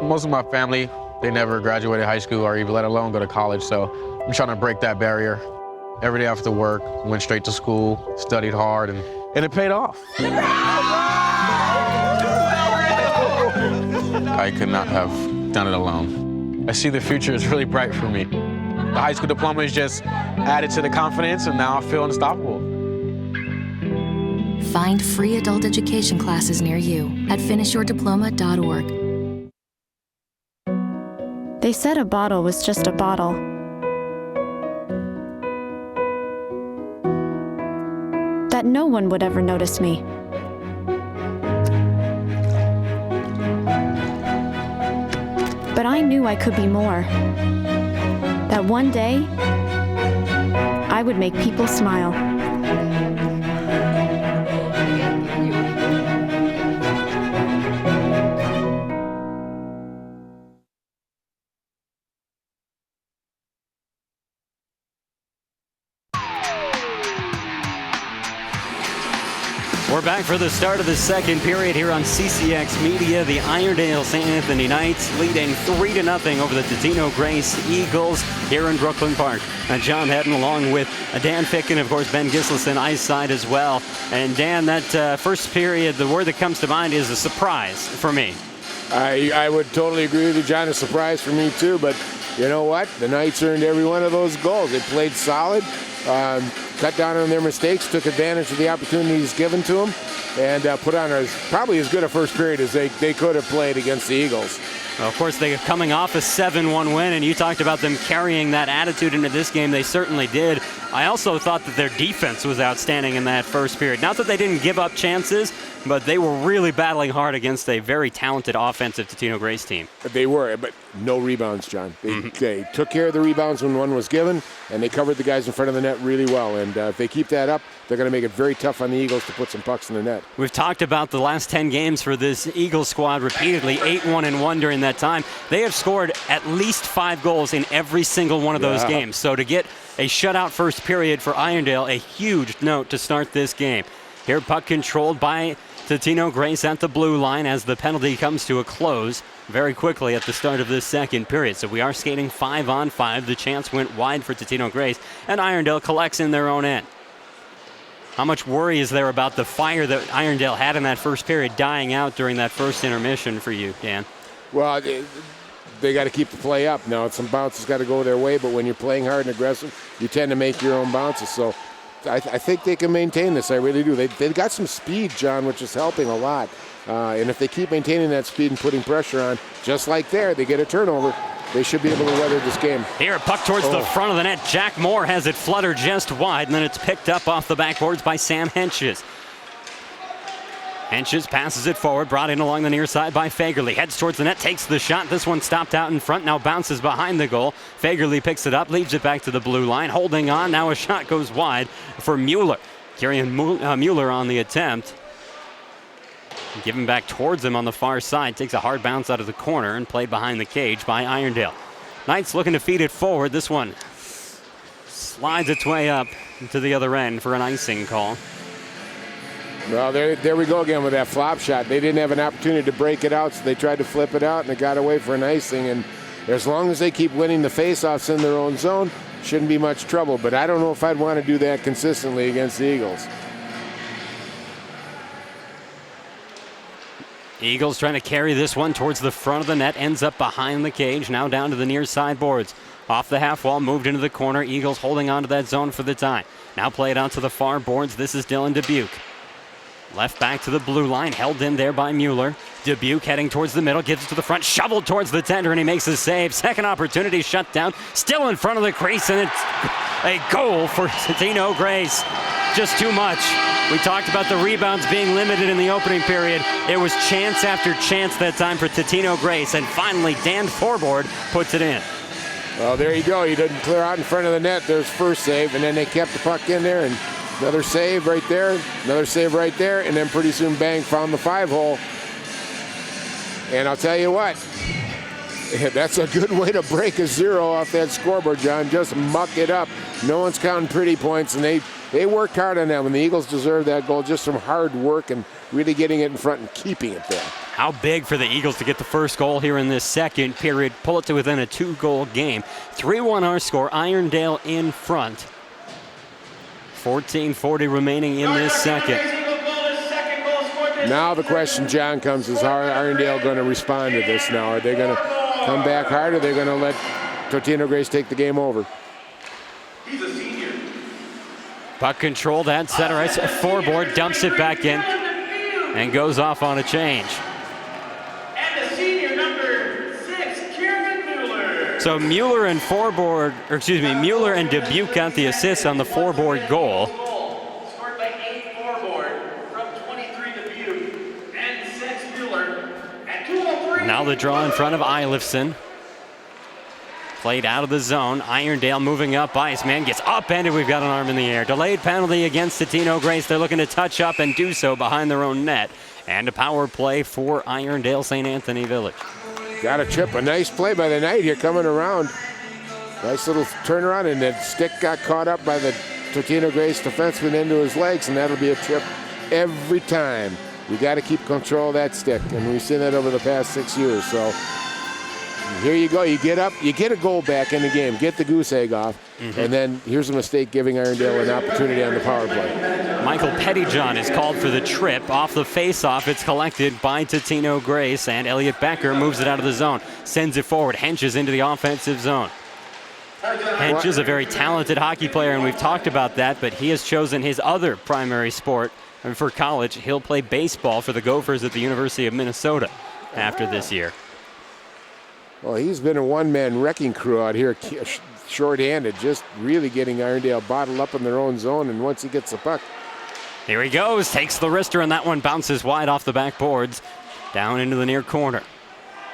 Most of my family, they never graduated high school or even let alone go to college, so I'm trying to break that barrier. Every day after work, went straight to school, studied hard, and it paid off. I could not have done it alone. I see the future is really bright for me. The high school diploma is just added to the confidence, and now I feel unstoppable. Find free adult education classes near you at finishyourdiploma.org. They said a bottle was just a bottle. That no one would ever notice me. But I knew I could be more. That one day, I would make people smile. We're back for the start of the second period here on CCX Media. The Irondale St. Anthony Knights leading 3-0 over the Totino-Grace Eagles here in Brooklyn Park. John Hedden along with Dan Fick and, of course, Ben Gislason ice side as well. And Dan, that first period, the word that comes to mind is a surprise for me. I would totally agree with you, John. A surprise for me, too. But you know what? The Knights earned every one of those goals. They played solid. Cut down on their mistakes, took advantage of the opportunities given to them, and put on probably as good a first period as they could have played against the Eagles. Well, of course, they're coming off a 7-1 win, and you talked about them carrying that attitude into this game. They certainly did. I also thought that their defense was outstanding in that first period. Not that they didn't give up chances, but they were really battling hard against a very talented offensive Totino-Grace team. They were, but no rebounds, John. They took care of the rebounds when one was given, and they covered the guys in front of the net really well. And if they keep that up, they're going to make it very tough on the Eagles to put some pucks in the net. We've talked about the last 10 games for this Eagles squad repeatedly, 8-1-1 during that time. They have scored at least 5 goals in every single one of those games. So to get a shutout first period for Irondale, a huge note to start this game. Here, puck controlled by Totino-Grace at the blue line as the penalty comes to a close very quickly at the start of this second period. So we are skating 5-on-5. The chance went wide for Totino-Grace, and Irondale collects in their own end. How much worry is there about the fire that Irondale had in that first period dying out during that first intermission for you, Dan? Well, they got to keep the play up. Now, some bounces got to go their way, but when you're playing hard and aggressive, you tend to make your own bounces. So I think they can maintain this. I really do. They've got some speed, John, which is helping a lot. And if they keep maintaining that speed and putting pressure on, just like there, they get a turnover, they should be able to weather this game. Here, a puck towards the front of the net. Jack Moore has it flutter just wide, and then it's picked up off the backboards by Sam Henches. Henches passes it forward, brought in along the near side by Fagerly. Heads towards the net, takes the shot. This one stopped out in front, now bounces behind the goal. Fagerly picks it up, leaves it back to the blue line, holding on. Now a shot goes wide for Mueller. Kieran Mueller on the attempt. Given back towards him on the far side, takes a hard bounce out of the corner and played behind the cage by Irondale. Knights looking to feed it forward. This one slides its way up to the other end for an icing call. Well, there we go again with that flop shot. They didn't have an opportunity to break it out, so they tried to flip it out, and it got away for an icing. And as long as they keep winning the faceoffs in their own zone, shouldn't be much trouble. But I don't know if I'd want to do that consistently against the Eagles. Eagles trying to carry this one towards the front of the net, ends up behind the cage, now down to the near side boards. Off the half wall, moved into the corner. Eagles holding on to that zone for the tie. Now played out to the far boards. This is Dylan Dubuque. Left back to the blue line, held in there by Mueller. Dubuque heading towards the middle, gives it to the front, shoveled towards the tender, and he makes a save. Second opportunity shut down, still in front of the crease, and it's a goal for Totino-Grace. Just too much. We talked about the rebounds being limited in the opening period. It was chance after chance that time for Totino-Grace, and finally Dan Forboard puts it in. Well, there you go. He didn't clear out in front of the net. There's first save, and then they kept the puck in there, and another save right there, another save right there, and then pretty soon, bang, found the 5-hole. And I'll tell you what, that's a good way to break a zero off that scoreboard, John. Just muck it up. No one's counting pretty points, and they worked hard on that one. The Eagles deserve that goal, just some hard work and really getting it in front and keeping it there. How big for the Eagles to get the first goal here in this second period, pull it to within a 2-goal game. 3-1 our score, Irondale in front. 14:40 remaining in this second. Now the question, John, comes is how are Irondale going to respond to this now? Are they going to come back hard, or are they going to let Totino-Grace take the game over? He's a senior. Puck control, that center ice. Forboard dumps it back in and goes off on a change. And the senior number 6, Kieran Mueller. So Mueller and Mueller and Dubuque got the assist on the Forboard goal. Scored by 8 Forboard from 23 Dubuque and 6 Mueller at 2:03. Now the draw in front of Eilifson. Played out of the zone. Irondale moving up ice. Man gets upended. We've got an arm in the air. Delayed penalty against Totino-Grace. They're looking to touch up and do so behind their own net. And a power play for Irondale St. Anthony Village. Got a chip. A nice play by the Knight here coming around. Nice little turnaround, and that stick got caught up by the Totino-Grace defenseman into his legs, and that'll be a chip every time. You got to keep control of that stick, and we've seen that over the past 6 years. So here you go. You get up, you get a goal back in the game, get the goose egg off, and then here's a mistake giving Irondale an opportunity on the power play. Michael Pettyjohn is called for the trip. Off the face-off, it's collected by Totino-Grace, and Elliot Becker moves it out of the zone, sends it forward, Henches into the offensive zone. Hench is a very talented hockey player, and we've talked about that, but he has chosen his other primary sport for college. He'll play baseball for the Gophers at the University of Minnesota after this year. Well, he's been a one-man wrecking crew out here, short-handed, just really getting Irondale bottled up in their own zone, and once he gets the puck. Here he goes, takes the wrister, and that one bounces wide off the backboards, down into the near corner.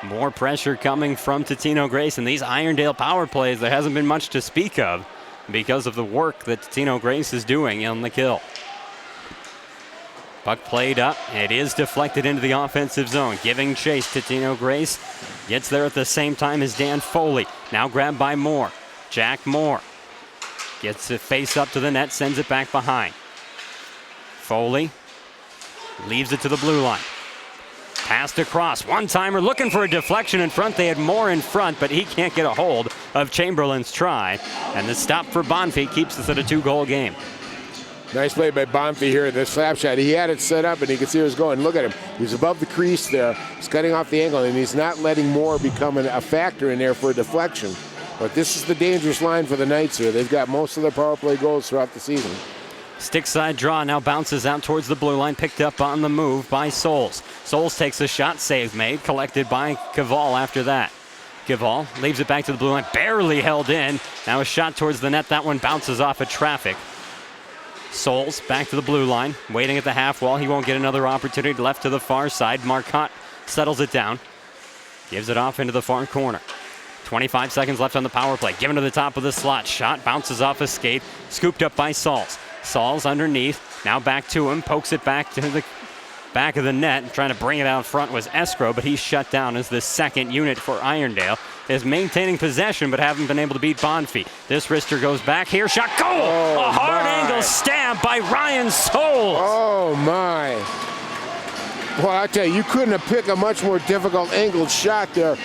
More pressure coming from Totino-Grace, and these Irondale power plays, there hasn't been much to speak of because of the work that Totino-Grace is doing on the kill. Puck played up. It is deflected into the offensive zone. Giving chase to Totino-Grace. Gets there at the same time as Dan Foley. Now grabbed by Moore. Jack Moore gets a face up to the net, sends it back behind. Foley leaves it to the blue line. Passed across. One-timer looking for a deflection in front. They had Moore in front, but he can't get a hold of Chamberlain's try. And the stop for Bonfim keeps us at a 2-goal game. Nice play by Bonfi here. The slap shot, he had it set up and he could see where it was going. Look at him. He's above the crease there. He's cutting off the angle and he's not letting Moore become a factor in there for a deflection. But this is the dangerous line for the Knights here. They've got most of their power play goals throughout the season. Stick side draw now bounces out towards the blue line, picked up on the move by Souls. Souls takes a shot, save made, collected by Caval after that. Caval leaves it back to the blue line, barely held in. Now a shot towards the net, that one bounces off of traffic. Souls back to the blue line, waiting at the half wall. He won't get another opportunity. Left to the far side. Marcotte settles it down, gives it off into the far corner. 25 seconds left on the power play. Given to the top of the slot. Shot bounces off a skate, scooped up by Sauls. Sauls underneath, now back to him, pokes it back to the back of the net. Trying to bring it out front was Escrow, but he's shut down as the second unit for Irondale is maintaining possession but haven't been able to beat Bonfi. This wrister goes back here, shot, goal! A hard angle stab by Ryan Souls. Oh my. Well, I tell you, you couldn't have picked a much more difficult angled shot there.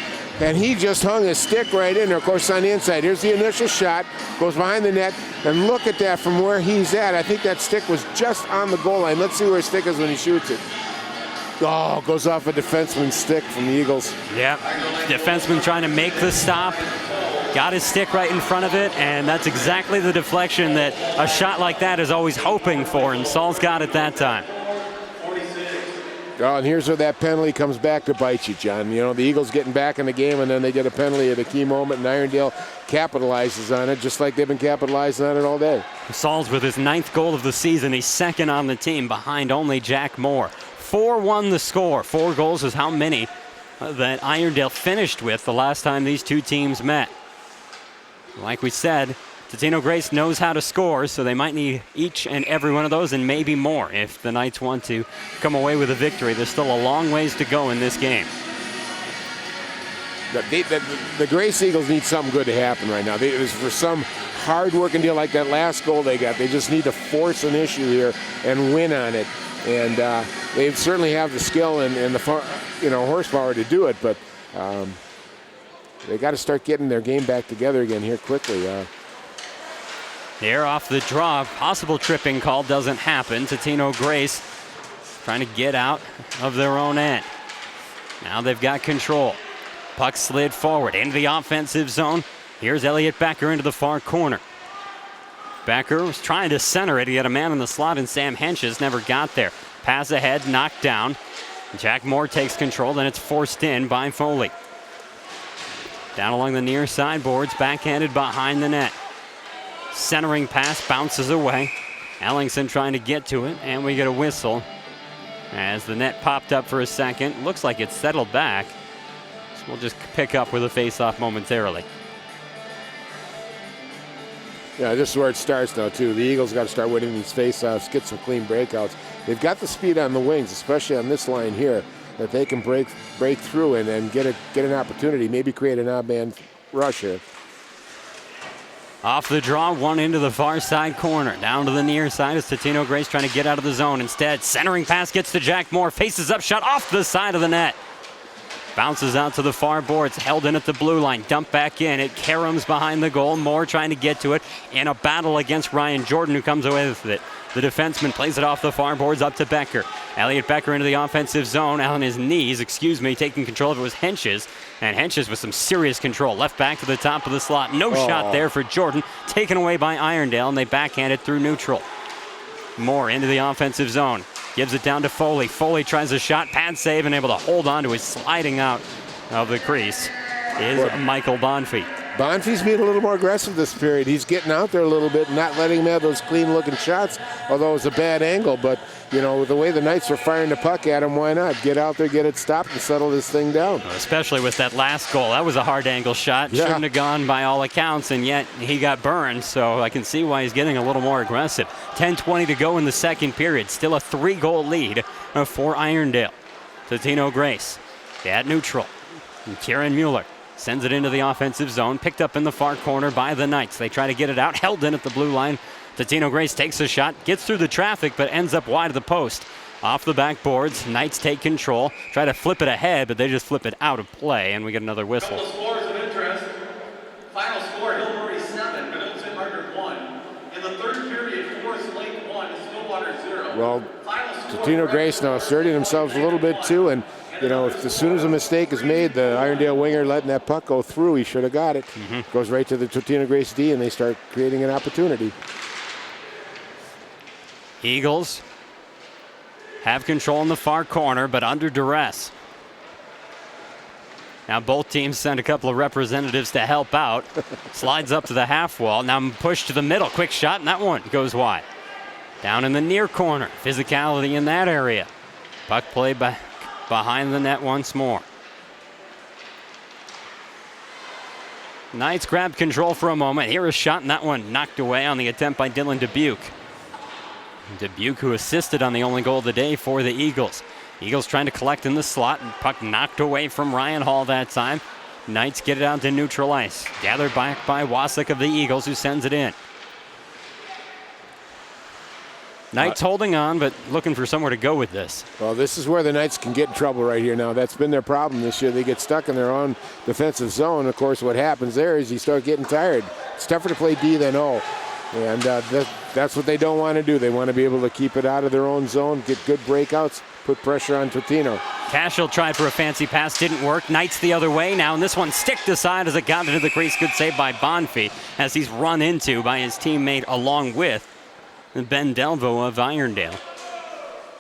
And he just hung his stick right in there, of course, on the inside. Here's the initial shot, goes behind the net, and look at that from where he's at. I think that stick was just on the goal line. Let's see where his stick is when he shoots it. Oh, goes off a defenseman's stick from the Eagles. Yeah, defenseman trying to make the stop. Got his stick right in front of it, and that's exactly the deflection that a shot like that is always hoping for, and Saul's got it that time. Oh, and here's where that penalty comes back to bite you, John. You know, the Eagles getting back in the game, and then they get a penalty at a key moment, and Irondale capitalizes on it, just like they've been capitalizing on it all day. Sauls with his 9th goal of the season. He's second on the team, behind only Jack Moore. 4-1 the score. 4 goals is how many that Irondale finished with the last time these two teams met. Like we said, Totino-Grace knows how to score, so they might need each and every one of those and maybe more if the Knights want to come away with a victory. There's still a long ways to go in this game. The Grace Eagles need something good to happen right now. For some hard-working deal like that last goal they got, they just need to force an issue here and win on it. And they certainly have the skill and the horsepower to do it, but they got to start getting their game back together again here quickly. Here off the draw, possible tripping call doesn't happen. Totino-Grace trying to get out of their own end. Now they've got control. Puck slid forward into the offensive zone. Here's Elliot Becker into the far corner. Becker was trying to center it. He had a man in the slot, and Sam Henches never got there. Pass ahead, knocked down. Jack Moore takes control, then it's forced in by Foley. Down along the near sideboards, backhanded behind the net. Centering pass bounces away. Ellingson trying to get to it, and we get a whistle as the net popped up for a second. Looks like it's settled back. So we'll just pick up with a face-off momentarily. Yeah, this is where it starts now, too. The Eagles got to start winning these face-offs, get some clean breakouts. They've got the speed on the wings, especially on this line here, that they can break through and get an opportunity, maybe create an odd man rush here. Off the draw, one into the far side corner. Down to the near side is Totino-Grace trying to get out of the zone. Instead, centering pass gets to Jack Moore. Faces up, shot off the side of the net. Bounces out to the far boards, held in at the blue line. Dumped back in. It caroms behind the goal. Moore trying to get to it in a battle against Ryan Jordan, who comes away with it. The defenseman plays it off the far boards up to Becker. Elliot Becker into the offensive zone. On his knees, taking control of it was Henches. And Henches with some serious control. Left back to the top of the slot. No shot there for Jordan. Taken away by Irondale, and they backhand it through neutral. Moore into the offensive zone. Gives it down to Foley. Foley tries a shot. Pad save and able to hold on to his sliding out of the crease is Michael Bonfi. Bonfi's being a little more aggressive this period. He's getting out there a little bit and not letting him have those clean-looking shots, although it was a bad angle. But, you know, with the way the Knights were firing the puck at him, why not? Get out there, get it stopped, and settle this thing down. Especially with that last goal. That was a hard angle shot. Yeah. Shouldn't have gone by all accounts, and yet he got burned. So I can see why he's getting a little more aggressive. 10:20 to go in the second period. Still a 3-goal lead for Irondale. Totino-Grace at neutral. And Kieran Mueller sends it into the offensive zone, picked up in the far corner by the Knights. They try to get it out, held in at the blue line. Totino-Grace takes a shot, gets through the traffic, but ends up wide of the post. Off the backboards, Knights take control, try to flip it ahead, but they just flip it out of play, and we get another whistle. Couple scores of interest. Final score, Hillbury 7, Middleton Harvard 1. In the third period, Forest Lake 1, well, Totino-Grace now asserting themselves a little bit too, and as soon as a mistake is made, the Irondale winger letting that puck go through, he should have got it. Goes right to the Totino-Grace D, and they start creating an opportunity. Eagles have control in the far corner, but under duress. Now both teams send a couple of representatives to help out. Slides up to the half wall. Now pushed to the middle. Quick shot, and that one goes wide. Down in the near corner. Physicality in that area. Puck play behind the net once more. Knights grabbed control for a moment. Here a shot, and that one knocked away on the attempt by Dylan Dubuque. Dubuque, who assisted on the only goal of the day for the Eagles. Eagles trying to collect in the slot, and puck knocked away from Ryan Hall that time. Knights get it out to neutral ice. Gathered back by Wasik of the Eagles, who sends it in. Knights holding on, but looking for somewhere to go with this. Well, this is where the Knights can get in trouble right here now. That's been their problem this year. They get stuck in their own defensive zone. Of course, what happens there is you start getting tired. It's tougher to play D than O. And that's what they don't want to do. They want to be able to keep it out of their own zone, get good breakouts, put pressure on Totino. Cashel tried for a fancy pass, didn't work. Knights the other way now, and this one sticked aside as it got into the crease. Good save by Bonfi as he's run into by his teammate along with Ben Delvo of Irondale.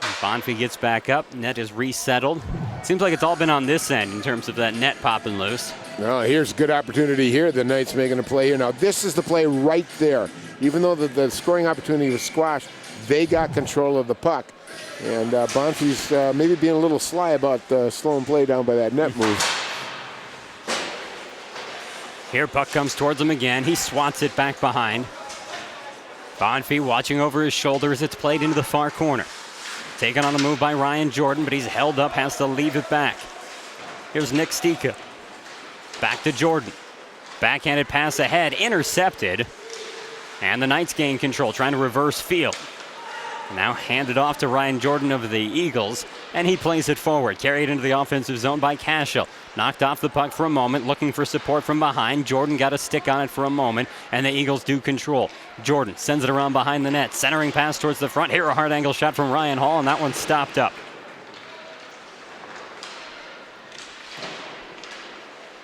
And Bonfi gets back up. Net is resettled. Seems like it's all been on this end in terms of that net popping loose. Well, here's a good opportunity here. The Knights making a play here. Now, this is the play right there. Even though the scoring opportunity was squashed, they got control of the puck. And Bonfi's maybe being a little sly about slowing play down by that net move. Here, puck comes towards him again. He swats it back behind. Bonfi watching over his shoulder as it's played into the far corner. Taken on the move by Ryan Jordan, but he's held up, has to leave it back. Here's Nick Stika. Back to Jordan. Backhanded pass ahead, intercepted. And the Knights gain control, trying to reverse field. Now handed off to Ryan Jordan of the Eagles, and he plays it forward. Carried into the offensive zone by Cashel. Knocked off the puck for a moment, looking for support from behind. Jordan got a stick on it for a moment, and the Eagles do control. Jordan sends it around behind the net. Centering pass towards the front. Here a hard angle shot from Ryan Hall, and that one's stopped up.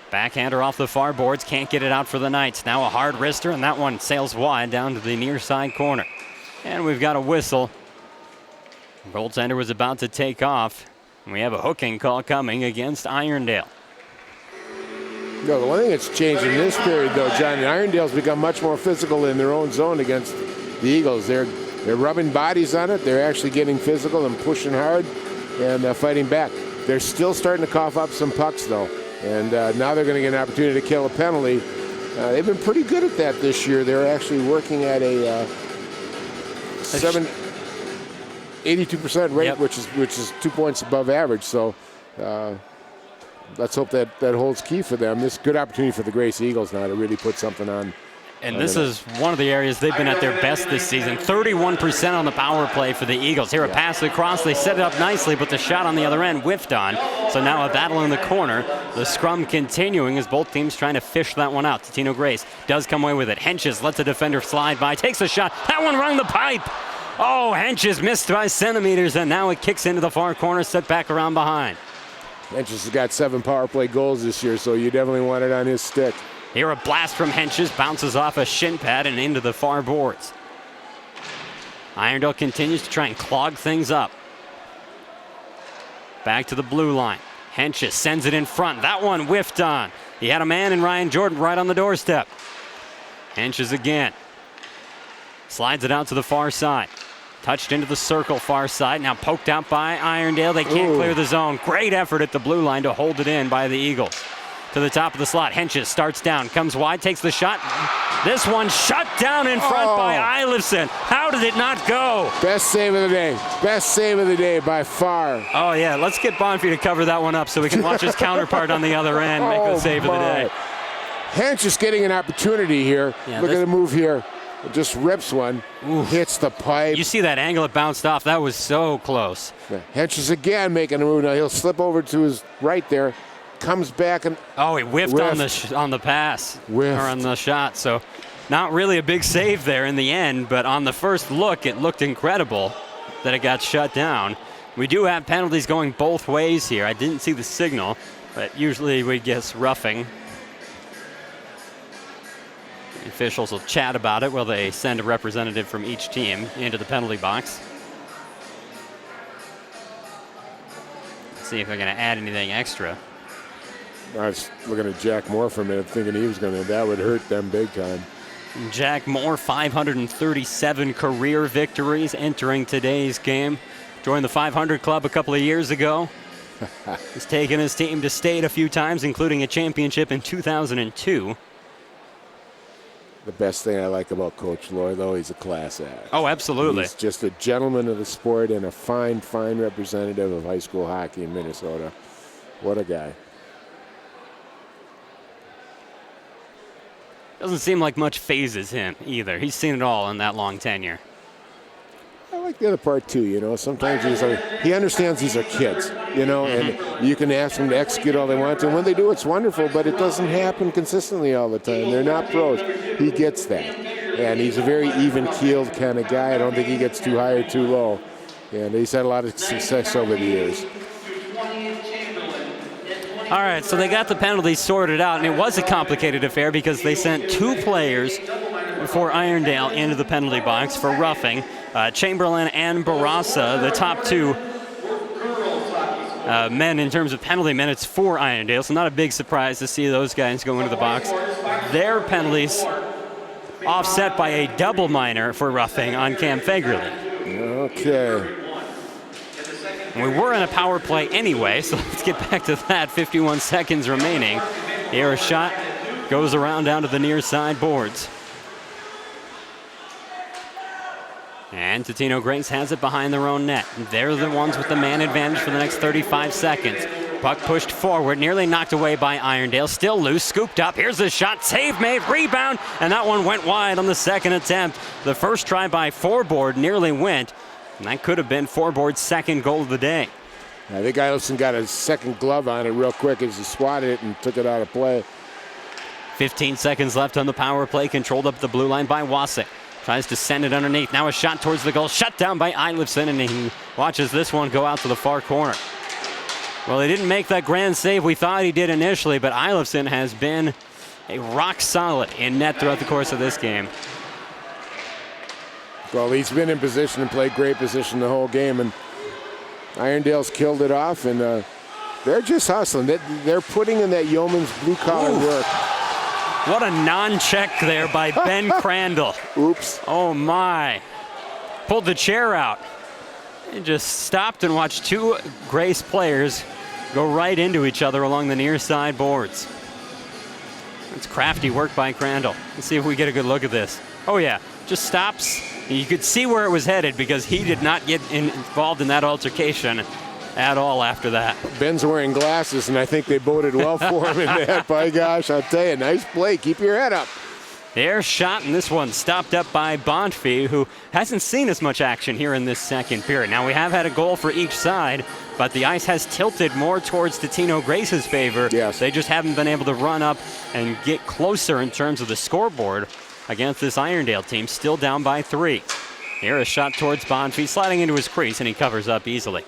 Backhander off the far boards, can't get it out for the Knights. Now a hard wrister, and that one sails wide down to the near side corner. And we've got a whistle. Goaltender was about to take off. We have a hooking call coming against Irondale. No, the one thing that's changed in this period, though, John, Irondale's become much more physical in their own zone against the Eagles. They're rubbing bodies on it. They're actually getting physical and pushing hard and fighting back. They're still starting to cough up some pucks, though. And now they're going to get an opportunity to kill a penalty. They've been pretty good at that this year. They're actually working at a 82% rate, which is 2 points above average. So let's hope that holds key for them. This is a good opportunity for the Grace Eagles now to really put something on. And this is one of the areas they've been at their best this season. 31% on the power play for the Eagles. Here a pass across. They set it up nicely, but the shot on the other end whiffed on. So now a battle in the corner. The scrum continuing as both teams trying to fish that one out. Totino-Grace does come away with it. Henches lets a defender slide by. Takes a shot. That one rung the pipe. Oh, Henches missed by centimeters, and now it kicks into the far corner, set back around behind. Henches has got 7 power play goals this year, so you definitely want it on his stick. Here a blast from Henches, bounces off a shin pad and into the far boards. Irondale continues to try and clog things up. Back to the blue line. Henches sends it in front. That one whiffed on. He had a man in Ryan Jordan right on the doorstep. Henches again. Slides it out to the far side. Touched into the circle far side. Now poked out by Irondale. They can't clear the zone. Great effort at the blue line to hold it in by the Eagles. To the top of the slot. Henches starts down. Comes wide. Takes the shot. This one shut down in front by Eilifson. How did it not go? Best save of the day. Best save of the day by far. Oh, yeah. Let's get Bonfi to cover that one up so we can watch his counterpart on the other end make the save of the day. Henches getting an opportunity here. Yeah, Look at the move here. It just rips one. Hits the pipe. You see that angle it bounced off. That was so close. Henches again making a move. Now he'll slip over to his right there. Comes back and he whiffed on the pass or on the shot. So Not really a big save there in the end, but on the first look, it looked incredible that it got shut down. We do have penalties going both ways here. I didn't see the signal, but usually we guess roughing. The officials will chat about it while they send a representative from each team into the penalty box. Let's see if they're going to add anything extra. I was looking at Jack Moore for a minute, thinking he was going to, that would hurt them big time. Jack Moore, 537 career victories entering today's game. Joined the 500 club a couple of years ago. He's taken his team to state a few times, including a championship in 2002. The best thing I like about Coach Loy, though, he's a class act. Oh, absolutely. He's just a gentleman of the sport and a fine, fine representative of high school hockey in Minnesota. What a guy. Doesn't seem like much phases him either. He's seen it all in that long tenure. I like the other part too, you know. Sometimes he understands these are kids, you know, and you can ask them to execute all they want to. And when they do, it's wonderful, but it doesn't happen consistently all the time. They're not pros. He gets that. And he's a very even-keeled kind of guy. I don't think he gets too high or too low. And he's had a lot of success over the years. All right, so they got the penalties sorted out, and it was a complicated affair because they sent two players for Irondale into the penalty box for roughing. Chamberlain and Barassa, the top two men in terms of penalty minutes for Irondale, so not a big surprise to see those guys go into the box. Their penalties offset by a double minor for roughing on Cam Fagerly. Okay. We were in a power play anyway, so let's get back to that. 51 seconds remaining. Here a shot goes around down to the near side boards. And Totino-Grace has it behind their own net. They're the ones with the man advantage for the next 35 seconds. Puck pushed forward, nearly knocked away by Irondale. Still loose, scooped up. Here's a shot, save made, rebound, and that one went wide on the second attempt. The first try by Forboard nearly went. And that could have been Forboard's second goal of the day. I think Eilerson got a second glove on it real quick as he swatted it and took it out of play. 15 seconds left on the power play, controlled up the blue line by Wasik. Tries to send it underneath. Now a shot towards the goal, shut down by Eilifson, and he watches this one go out to the far corner. Well, he didn't make that grand save we thought he did initially, but Eilifson has been a rock solid in net throughout the course of this game. Well, he's been in position and played great position the whole game, and Irondale's killed it off, and they're just hustling. They're putting in that yeoman's blue-collar work. What a non-check there by Ben Crandall. Oops. Oh, my. Pulled the chair out and just stopped and watched two Grace players go right into each other along the near side boards. It's crafty work by Crandall. Let's see if we get a good look at this. Oh, yeah. Just stops. You could see where it was headed because he did not get involved in that altercation at all after that. Ben's wearing glasses, and I think they boded well for him in that. By gosh, I'll tell you, nice play. Keep your head up. Their shot, and this one stopped up by Bonfie, who hasn't seen as much action here in this second period. Now, we have had a goal for each side, but the ice has tilted more towards Totino-Grace's favor. Yes. They just haven't been able to run up and get closer in terms of the scoreboard against this Irondale team, still down by 3. Here a shot towards Bonfie, sliding into his crease, and he covers up easily.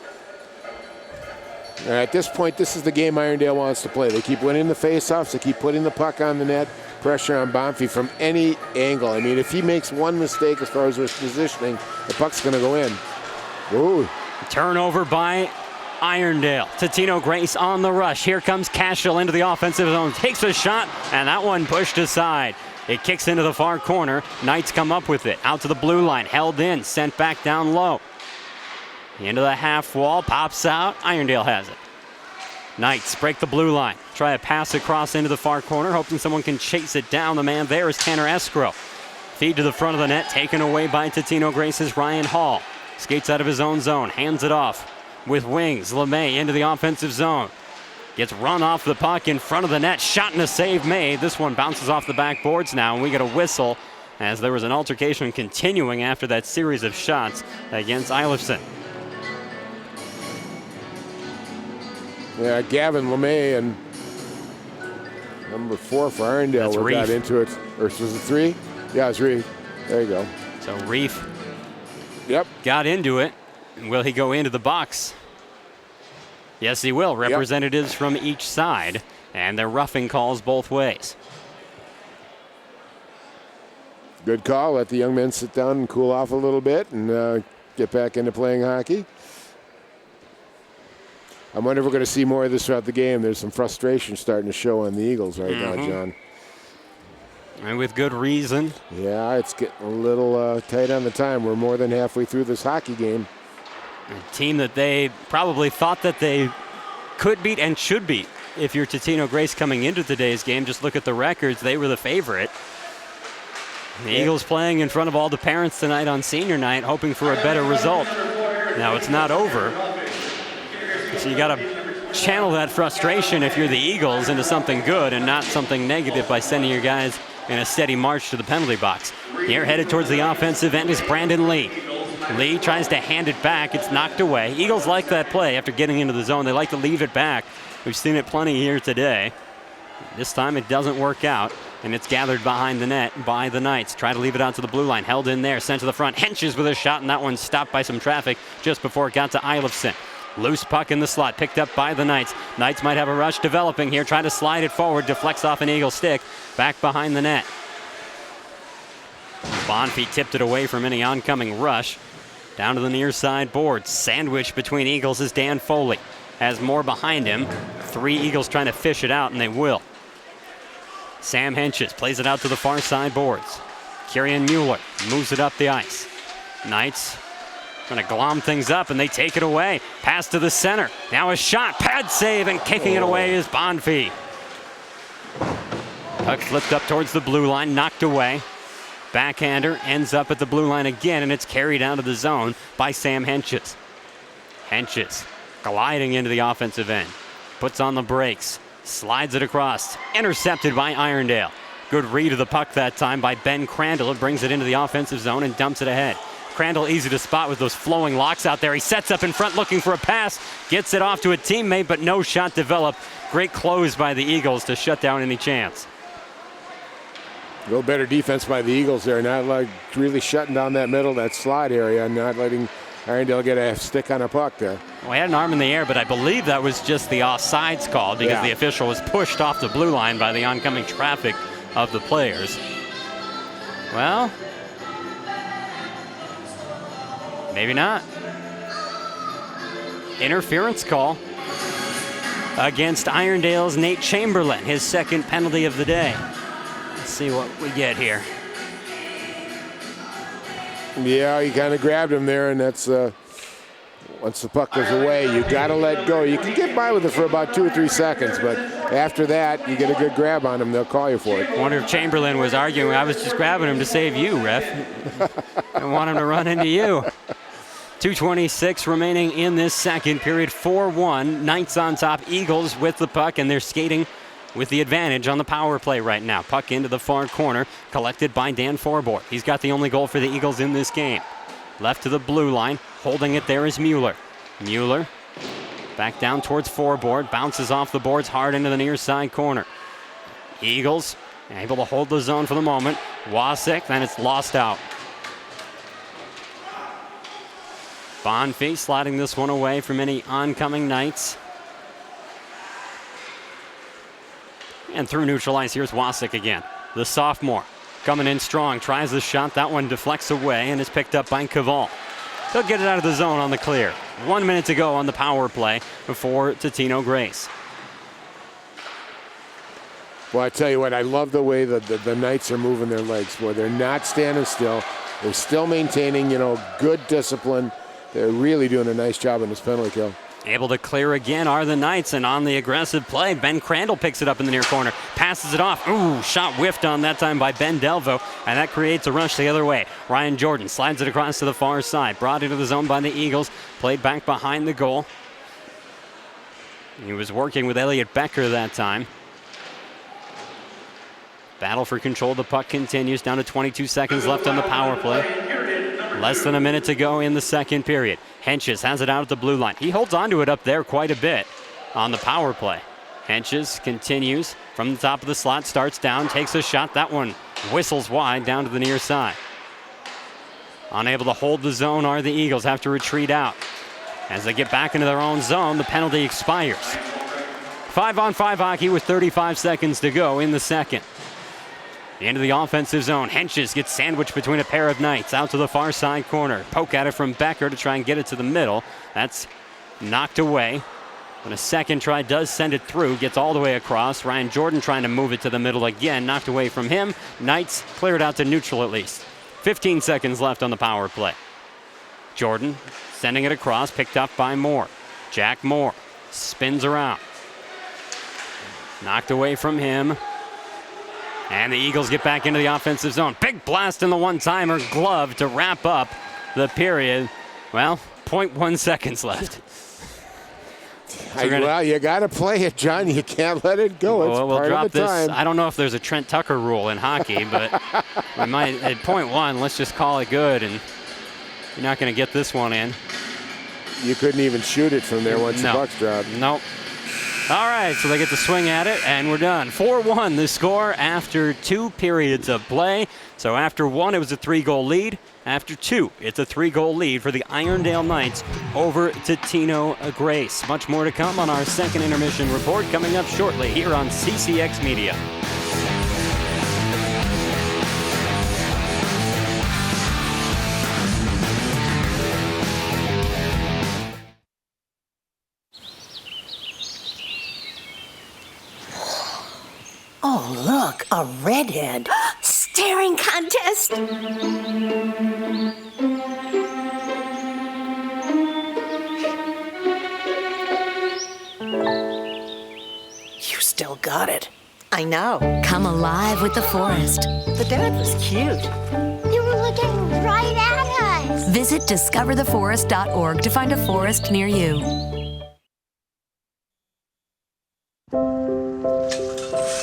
At this point, this is the game Irondale wants to play. They keep winning the faceoffs. They keep putting the puck on the net, pressure on Bonfie from any angle. I mean, if he makes one mistake as far as his positioning, the puck's going to go in. Ooh. Turnover by Irondale. Totino-Grace on the rush. Here comes Cashel into the offensive zone. Takes a shot, and that one pushed aside. It kicks into the far corner. Knights come up with it. Out to the blue line. Held in. Sent back down low. Into the half wall. Pops out. Irondale has it. Knights break the blue line. Try a pass across into the far corner, hoping someone can chase it down. The man there is Tanner Escrow. Feed to the front of the net. Taken away by Totino-Grace's Ryan Hall. Skates out of his own zone. Hands it off with wings. LeMay into the offensive zone. Gets run off the puck in front of the net. Shot and a save made. This one bounces off the backboards now, and we get a whistle as there was an altercation continuing after that series of shots against Eilifson. Yeah, Gavin LeMay and number 4 for Irondale got into it. Or was it 3? Yeah, it's Reef. There you go. So Reef Yep. got into it. Will he go into the box? Yes, he will. Representatives from each side, and they're roughing calls both ways. Good call. Let the young men sit down and cool off a little bit and get back into playing hockey. I wonder if we're going to see more of this throughout the game. There's some frustration starting to show on the Eagles right now, John. And with good reason. Yeah, it's getting a little tight on the time. We're more than halfway through this hockey game. A team that they probably thought that they could beat and should beat. If you're Totino-Grace coming into today's game, just look at the records. They were the favorite. The Eagles playing in front of all the parents tonight on senior night, hoping for a better result. Now it's not over. So you got to channel that frustration if you're the Eagles into something good and not something negative by sending your guys in a steady march to the penalty box. Here headed towards the offensive end is Brandon Lee. Lee tries to hand it back. It's knocked away. Eagles like that play after getting into the zone. They like to leave it back. We've seen it plenty here today. This time it doesn't work out, and it's gathered behind the net by the Knights. Try to leave it out to the blue line. Held in there, sent to the front. Henches with a shot, and that one stopped by some traffic just before it got to Eilifson. Loose puck in the slot, picked up by the Knights. Knights might have a rush developing here. Trying to slide it forward, deflects off an Eagle stick. Back behind the net. Bonfie tipped it away from any oncoming rush. Down to the near side board. Sandwich between Eagles is Dan Foley. Has more behind him. 3 Eagles trying to fish it out, and they will. Sam Henches plays it out to the far side boards. Kieran Mueller moves it up the ice. Knights going to glom things up, and they take it away. Pass to the center. Now a shot. Pad save, and kicking it away is Bonfie. Puck flipped up towards the blue line, knocked away. Backhander ends up at the blue line again, and it's carried out of the zone by Sam Henches. Henches gliding into the offensive end. Puts on the brakes. Slides it across. Intercepted by Irondale. Good read of the puck that time by Ben Crandall. It brings it into the offensive zone and dumps it ahead. Crandall easy to spot with those flowing locks out there. He sets up in front looking for a pass. Gets it off to a teammate, but no shot developed. Great close by the Eagles to shut down any chance. A little better defense by the Eagles there. Not like really shutting down that middle, that slot area, and not letting Irondale get a stick on a puck there. Well, he had an arm in the air, but I believe that was just the offsides call because the official was pushed off the blue line by the oncoming traffic of the players. Well, maybe not. Interference call against Irondale's Nate Chamberlain, his second penalty of the day. Let's see what we get here. Yeah, he kind of grabbed him there, and that's once the puck goes away, you got to let go. You can get by with it for about 2 or 3 seconds, but after that, you get a good grab on him, they'll call you for it. I wonder if Chamberlain was arguing, I was just grabbing him to save you, ref. I want him to run into you. 2:26 remaining in this second period, 4-1. Knights on top, Eagles with the puck, and they're skating with the advantage on the power play right now. Puck into the far corner, collected by Dan Forbort. He's got the only goal for the Eagles in this game. Left to the blue line, holding it there is Mueller. Mueller back down towards Forbort, bounces off the boards hard into the near side corner. Eagles able to hold the zone for the moment. Wasik, then it's lost out. Bonfie sliding this one away from any oncoming Knights. And through neutral ice, here's Wasik again. The sophomore coming in strong, tries the shot. That one deflects away and is picked up by Caval. He'll get it out of the zone on the clear. 1 minute to go on the power play for Totino-Grace. Well, I tell you what, I love the way that the Knights are moving their legs. Boy, they're not standing still. They're still maintaining, good discipline. They're really doing a nice job in this penalty kill. Able to clear again are the Knights, and on the aggressive play, Ben Crandall picks it up in the near corner, passes it off. Ooh, shot whiffed on that time by Ben Delvo, and that creates a rush the other way. Ryan Jordan slides it across to the far side, brought into the zone by the Eagles, played back behind the goal. He was working with Elliot Becker that time. Battle for control of the puck continues, down to 22 seconds left on the power play. Less than a minute to go in the second period. Henches has it out at the blue line. He holds onto it up there quite a bit on the power play. Henches continues from the top of the slot, starts down, takes a shot. That one Whistles wide down to the near side. Unable to hold the zone are the Eagles. Have to retreat out. As they get back into their own zone, the penalty expires. 5-on-5 hockey with 35 seconds to go in the second. Into the offensive zone. Henches gets sandwiched between a pair of Knights. Out to the far side corner. Poke at it from Becker to try and get it to the middle. That's knocked away. But a second try does send it through. Gets all the way across. Ryan Jordan trying to move it to the middle again. Knocked away from him. Knights cleared out to neutral at least. 15 seconds left on the power play. Jordan sending it across. Picked up by Moore. Jack Moore spins around. Knocked away from him. And the Eagles get back into the offensive zone. Big blast in the one-timer. Glove to wrap up the period. Well, 0.1 seconds left. Well, you got to play it, John. You can't let it go. It's we'll part drop of the time. I don't know if there's a Trent Tucker rule in hockey, but we might at 0.1. Let's just call it good, and you're not going to get this one in. You couldn't even shoot it from there once the puck's dropped. Nope. All right, so they get to swing at it, and we're done. 4-1 the score after 2 periods of play. So after 1, it was a 3-goal lead. After 2, it's a 3-goal lead for the Irondale Knights over Totino-Grace. Much more to come on our second intermission report coming up shortly here on CCX Media. Oh, look, a redhead. Staring contest. You still got it. I know. Come alive with the forest. The dad was cute. They were looking right at us. Visit discovertheforest.org to find a forest near you.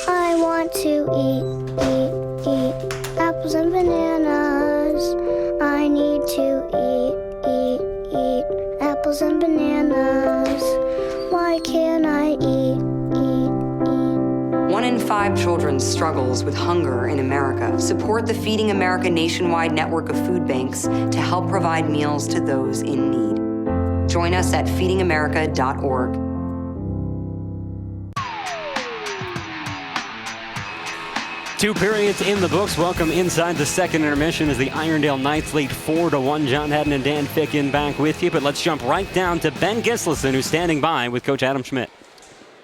I want to eat apples and bananas. I need to eat apples and bananas. Why can't I eat? 1 in 5 children struggles with hunger in America. Support the Feeding America nationwide network of food banks to help provide meals to those in need. Join us at feedingamerica.org. Two periods in the books. Welcome inside the second intermission as the Irondale Knights lead 4-1. John Haddon and Dan Ficken back with you, but let's jump right down to Ben Gislason, who's standing by with Coach Adam Schmidt.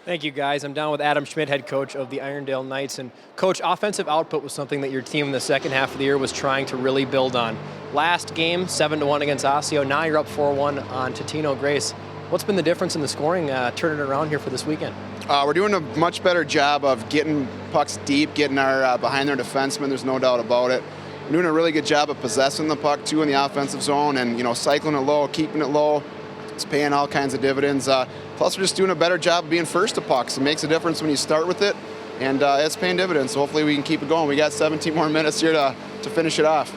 Thank you, guys. I'm down with Adam Schmidt, head coach of the Irondale Knights. And, Coach, offensive output was something that your team in the second half of the year was trying to really build on. Last game, 7-1 against Osseo. Now you're up 4-1 on Totino-Grace. What's been the difference in the scoring, turning it around here for this weekend? We're doing a much better job of getting pucks deep, getting our behind their defensemen. There's no doubt about it. We're doing a really good job of possessing the puck, too, in the offensive zone and, cycling it low, keeping it low. It's paying all kinds of dividends. Plus, we're just doing a better job of being first to pucks. It makes a difference when you start with it, and it's paying dividends. So hopefully we can keep it going. We got 17 more minutes here to finish it off.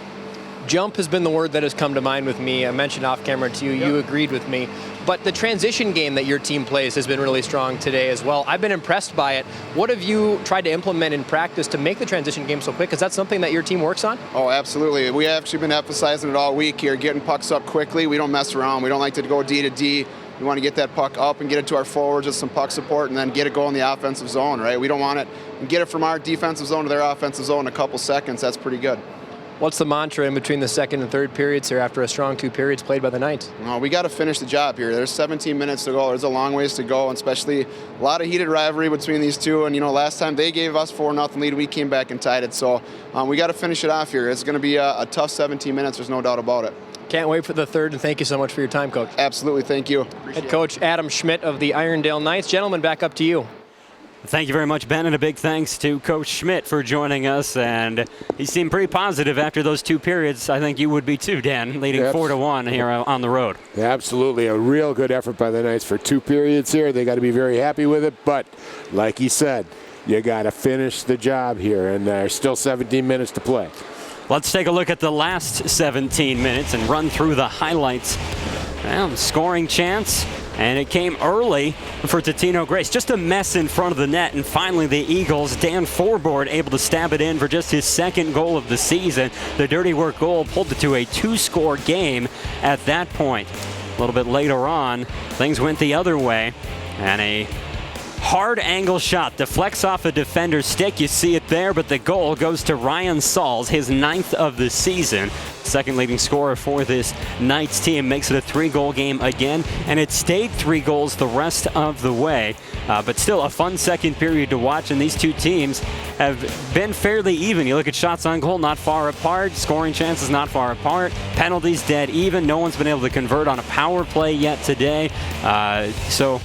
Jump has been the word that has come to mind with me. I mentioned off camera to you. Yep. You agreed with me. But the transition game that your team plays has been really strong today as well. I've been impressed by it. What have you tried to implement in practice to make the transition game so quick? Is that something that your team works on? Oh, absolutely. We have actually been emphasizing it all week here, getting pucks up quickly. We don't mess around. We don't like to go D to D. We want to get that puck up and get it to our forwards with some puck support and then get it going in the offensive zone, right? We don't want it and get it from our defensive zone to their offensive zone in a couple seconds. That's pretty good. What's the mantra in between the second and third periods here after a strong 2 periods played by the Knights? No, we got to finish the job here. There's 17 minutes to go. There's a long ways to go, and especially a lot of heated rivalry between these two. And, last time they gave us 4-0 lead, we came back and tied it. So we got to finish it off here. It's going to be a tough 17 minutes. There's no doubt about it. Can't wait for the third, and thank you so much for your time, Coach. Absolutely. Thank you. Head coach Adam Schmidt of the Irondale Knights. Gentlemen, back up to you. Thank you very much, Ben, and a big thanks to Coach Schmidt for joining us. And he seemed pretty positive after those 2 periods. I think you would be too, Dan, leading 4-1 here on the road. Absolutely. A real good effort by the Knights for 2 periods here. They got to be very happy with it. But like he said, you got to finish the job here. And there's still 17 minutes to play. Let's take a look at the last 17 minutes and run through the highlights. Well, scoring chance And it came early for Totino-Grace. Just a mess in front of the net. And finally, the Eagles, Dan Forboard, able to stab it in for just his second goal of the season. The dirty work goal pulled it to a 2-score game at that point. A little bit later on, things went the other way. And a hard angle shot deflects off a defender's stick. You see it there, but the goal goes to Ryan Sauls, his 9th of the season. Second leading scorer for this Knights team, makes it a 3-goal game again, and it stayed 3 goals the rest of the way. But still a fun second period to watch, and these two teams have been fairly even. You look at shots on goal, not far apart. Scoring chances, not far apart. Penalties, dead even. No one's been able to convert on a power play yet today. So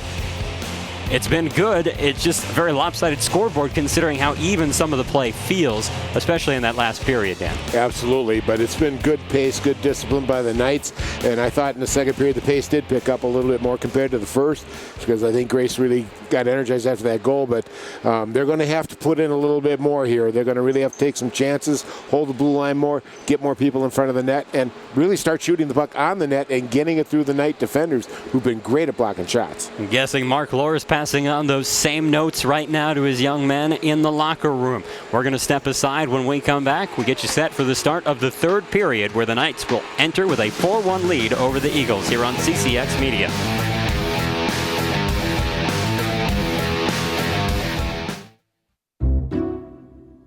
it's been good. It's just a very lopsided scoreboard considering how even some of the play feels, especially in that last period, Dan. Absolutely, but it's been good pace, good discipline by the Knights, and I thought in the second period the pace did pick up a little bit more compared to the first, because I think Grace really got energized after that goal, but they're going to have to put in a little bit more here. They're going to really have to take some chances, hold the blue line more, get more people in front of the net, and really start shooting the puck on the net and getting it through the Knight defenders, who've been great at blocking shots. I'm guessing Mark Lohr's passing on those same notes right now to his young men in the locker room. We're going to step aside. When we come back, we get you set for the start of the third period, where the Knights will enter with a 4-1 lead over the Eagles here on CCX Media.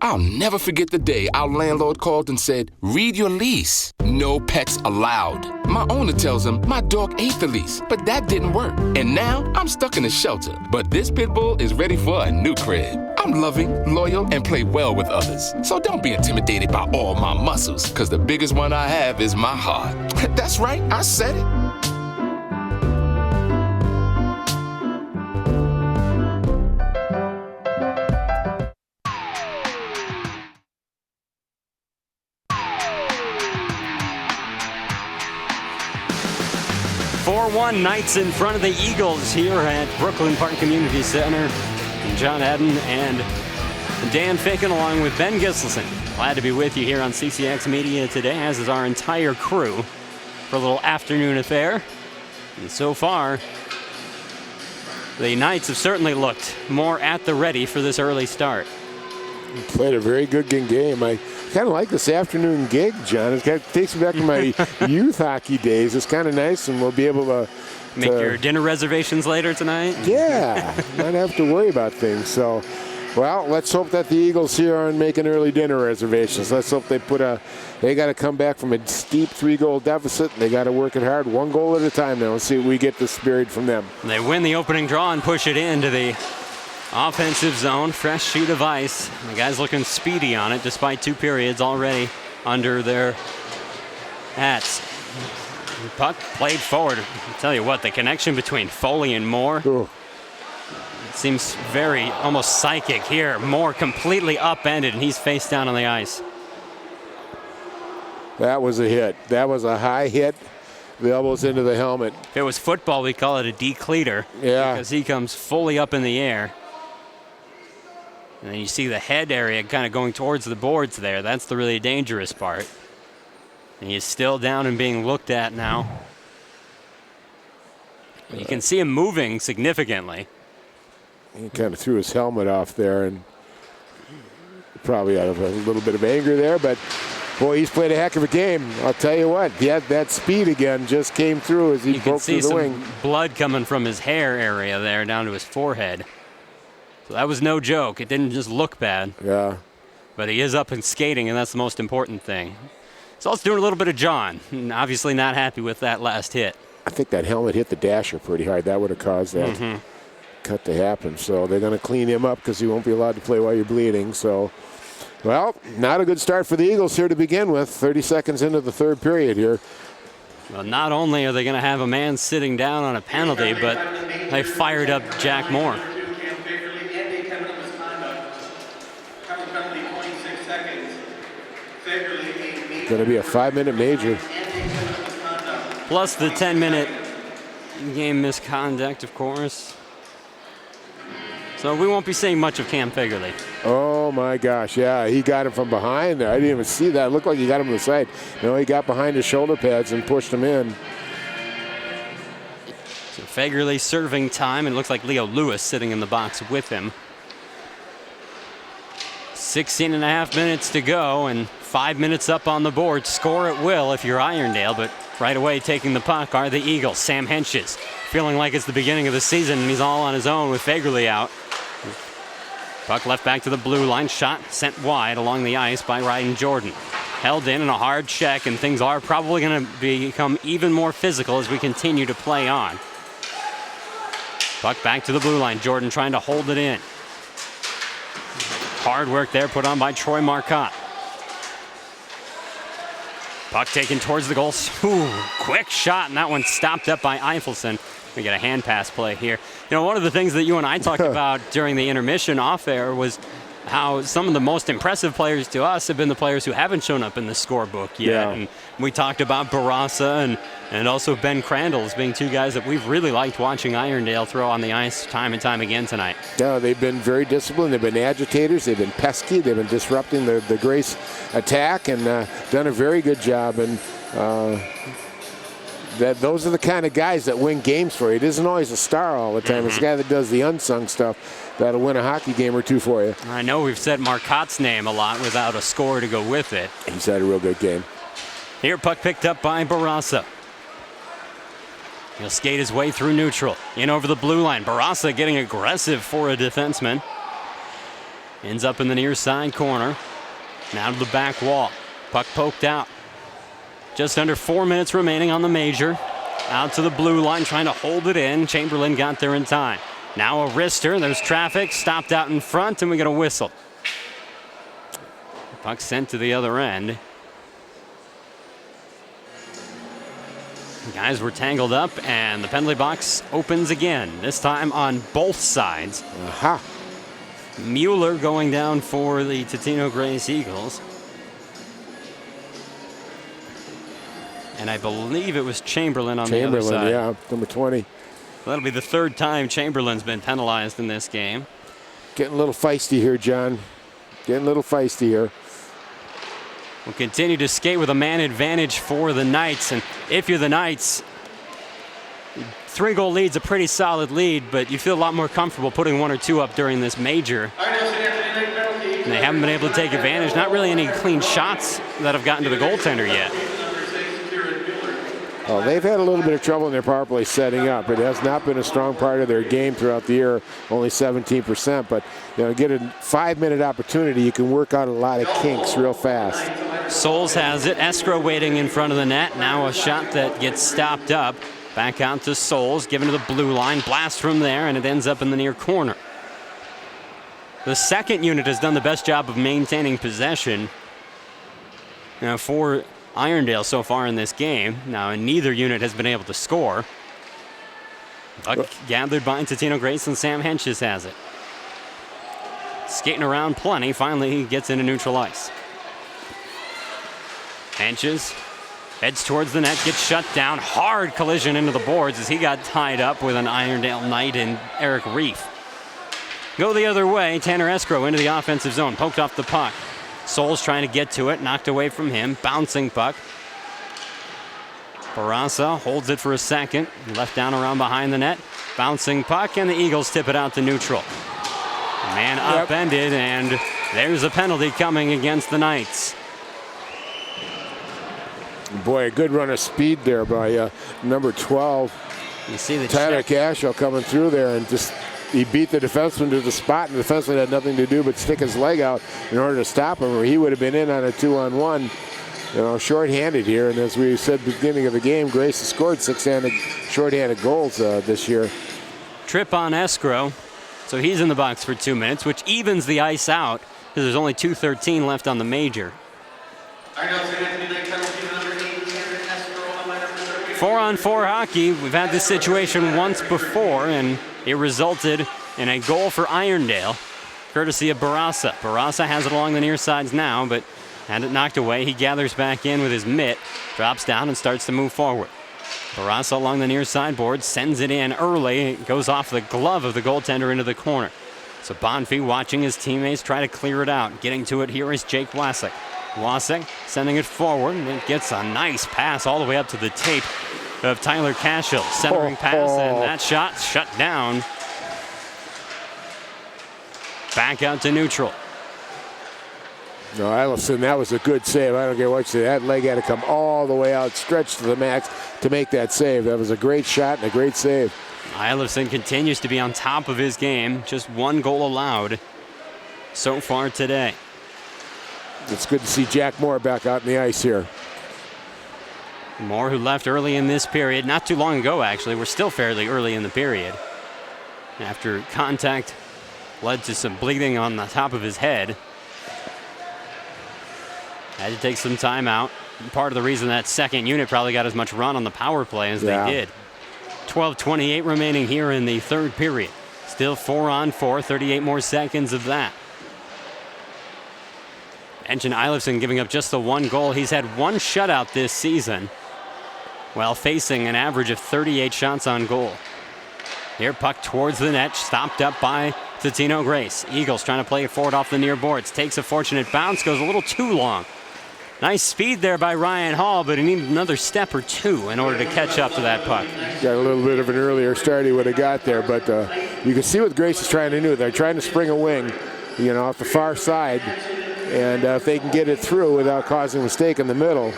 I'll never forget the day our landlord called and said, "Read your lease. No pets allowed." My owner tells him my dog ate the lease, but that didn't work. And now I'm stuck in a shelter. But this pit bull is ready for a new crib. I'm loving, loyal, and play well with others. So don't be intimidated by all my muscles, because the biggest one I have is my heart. That's right, I said it. Knights in front of the Eagles here at Brooklyn Park Community Center. And John Adden and Dan Ficken along with Ben Giselson. Glad to be with you here on CCX Media today, as is our entire crew, for a little afternoon affair. And so far, the Knights have certainly looked more at the ready for this early start. Played a very good game. I kind of like this afternoon gig, John. It kind of takes me back to my youth hockey days. It's kind of nice, and we'll be able to make your dinner reservations later tonight. Yeah, not have to worry about things. So, well, let's hope that the Eagles here aren't making early dinner reservations. Let's hope they they got to come back from a steep 3-goal deficit, and they got to work it hard, 1 goal at a time now, and see if we get the spirit from them. They win the opening draw and push it into the offensive zone. Fresh sheet of ice. The guys looking speedy on it, despite 2 periods already under their hats. The puck played forward. I'll tell you what, the connection between Foley and Moore, it seems very almost psychic here. Moore completely upended, and he's face down on the ice. That was a hit. That was a high hit. The elbows into the helmet. If it was football, we call it a decleater. Yeah. Because he comes fully up in the air. And then you see the head area kind of going towards the boards there. That's the really dangerous part. And he's still down and being looked at now. And you can see him moving significantly. He kind of threw his helmet off there, and probably out of a little bit of anger there, but boy, he's played a heck of a game. I'll tell you what, that speed again just came through as he broke through the wing. You can see some blood coming from his hair area there down to his forehead. So that was no joke. It didn't just look bad. Yeah. But he is up and skating, and that's the most important thing. So let's do a little bit of John. Obviously not happy with that last hit. I think that helmet hit the dasher pretty hard. That would have caused that cut to happen. So they're going to clean him up because he won't be allowed to play while you're bleeding. So, well, not a good start for the Eagles here to begin with. 30 seconds into the third period here. Well, not only are they going to have a man sitting down on a penalty, but they fired up Jack Moore. Going to be a 5-minute major. Plus the 10-minute game misconduct, of course. So we won't be seeing much of Cam Figgerly. Oh, my gosh. Yeah, he got him from behind. I didn't even see that. It looked like he got him on the side. No, he got behind his shoulder pads and pushed him in. So Fagerly serving time, and it looks like Leo Lewis sitting in the box with him. 16.5 minutes to go, and 5 minutes up on the board. Score at will if you're Irondale, but right away taking the puck are the Eagles. Sam Henches feeling like it's the beginning of the season, and he's all on his own with Fagerly out. Puck left back to the blue line. Shot sent wide along the ice by Ryan Jordan. Held in a hard check, and things are probably going to become even more physical as we continue to play on. Puck back to the blue line. Jordan trying to hold it in. Hard work there put on by Troy Marcotte. Puck taken towards the goal. Ooh, quick shot, and that one stopped up by Eifelson. We get a hand pass play here. You know, one of the things that you and I talked about during the intermission off air was how some of the most impressive players to us have been the players who haven't shown up in the scorebook yet. Yeah. And we talked about Barassa and also Ben Crandall as being two guys that we've really liked watching Irondale throw on the ice time and time again tonight. Yeah, they've been very disciplined. They've been agitators. They've been pesky. They've been disrupting the Grace attack and done a very good job. And those are the kind of guys that win games for you. It isn't always a star all the time. It's a guy that does the unsung stuff that'll win a hockey game or two for you. I know we've said Marcotte's name a lot without a score to go with it. He's had a real good game. Here, puck picked up by Barassa. He'll skate his way through neutral. In over the blue line. Barassa getting aggressive for a defenseman. Ends up in the near side corner. Now to the back wall. Puck poked out. Just under 4 minutes remaining on the major. Out to the blue line, trying to hold it in. Chamberlain got there in time. Now a wrister. There's traffic. Stopped out in front, and we get a whistle. Puck sent to the other end. Guys were tangled up, and the penalty box opens again, this time on both sides. Aha. Mueller going down for the Totino-Grace Eagles. And I believe it was Chamberlain on the other side. Yeah, number 20. That'll be the third time Chamberlain's been penalized in this game. Getting a little feisty here, John. Getting a little feisty here. We'll continue to skate with a man advantage for the Knights. And if you're the Knights, 3-goal lead's a pretty solid lead, but you feel a lot more comfortable putting 1 or 2 up during this major. And they haven't been able to take advantage. Not really any clean shots that have gotten to the goaltender yet. Well, they've had a little bit of trouble in their power play setting up. It has not been a strong part of their game throughout the year, only 17%. But you know, get a 5-minute opportunity, you can work out a lot of kinks real fast. Souls has it. Escrow waiting in front of the net. Now a shot that gets stopped up. Back out to Souls, given to the blue line. Blast from there, and it ends up in the near corner. The second unit has done the best job of maintaining possession for Irondale so far in this game. Now, and neither unit has been able to score. Puck gathered by Totino-Grace, and Sam Henches has it. Skating around plenty. Finally, he gets into neutral ice. Henches heads towards the net, gets shut down. Hard collision into the boards as he got tied up with an Irondale Knight and Eric Reef. Go the other way. Tanner Escrow into the offensive zone. Poked off the puck. Souls trying to get to it. Knocked away from him. Bouncing puck. Barassa holds it for a second. Left down around behind the net. Bouncing puck, and the Eagles tip it out to neutral. Man upended, and there's a penalty coming against the Knights. Boy, a good run of speed there by number 12. You see the Tyler Cashel coming through there, and just he beat the defenseman to the spot, and the defenseman had nothing to do but stick his leg out in order to stop him, or he would have been in on a 2-on-1. You know, short-handed here, and as we said at the beginning of the game, Grace has scored 6 short-handed goals this year. Trip on Escrow, so he's in the box for 2 minutes, which evens the ice out because there's only 2:13 left on the major. 4-on-4 hockey. We've had this situation once before, and it resulted in a goal for Irondale, courtesy of Barassa. Barassa has it along the near sides now, but had it knocked away. He gathers back in with his mitt, drops down, and starts to move forward. Barassa along the near sideboard, sends it in early. It goes off the glove of the goaltender into the corner. So Bonfie watching his teammates try to clear it out. Getting to it here is Jake Wasek. Wasek sending it forward, and it gets a nice pass all the way up to the tape. of Tyler Cashel. Centering pass, and that shot shut down. Back out to neutral. No, Ellison, that was a good save. I don't care what you say. That leg had to come all the way out, stretched to the max to make that save. That was a great shot and a great save. Ellison continues to be on top of his game. Just 1 goal allowed so far today. It's good to see Jack Moore back out in the ice here. Moore, who left early in this period, not too long ago actually. We're still fairly early in the period. After contact led to some bleeding on the top of his head. Had to take some time out. Part of the reason that second unit probably got as much run on the power play as they did. 12:28 remaining here in the third period. Still 4-on-4, 38 more seconds of that. Mention Eilifson giving up just the 1 goal. He's had 1 shutout this season, while facing an average of 38 shots on goal. Here, puck towards the net, stopped up by Totino-Grace. Eagles trying to play it forward off the near boards. Takes a fortunate bounce, goes a little too long. Nice speed there by Ryan Hall, but he needed another step or 2 in order to catch up to that puck. Got a little bit of an earlier start he would have got there, but you can see what Grace is trying to do. They're trying to spring a wing, off the far side, and if they can get it through without causing a mistake in the middle,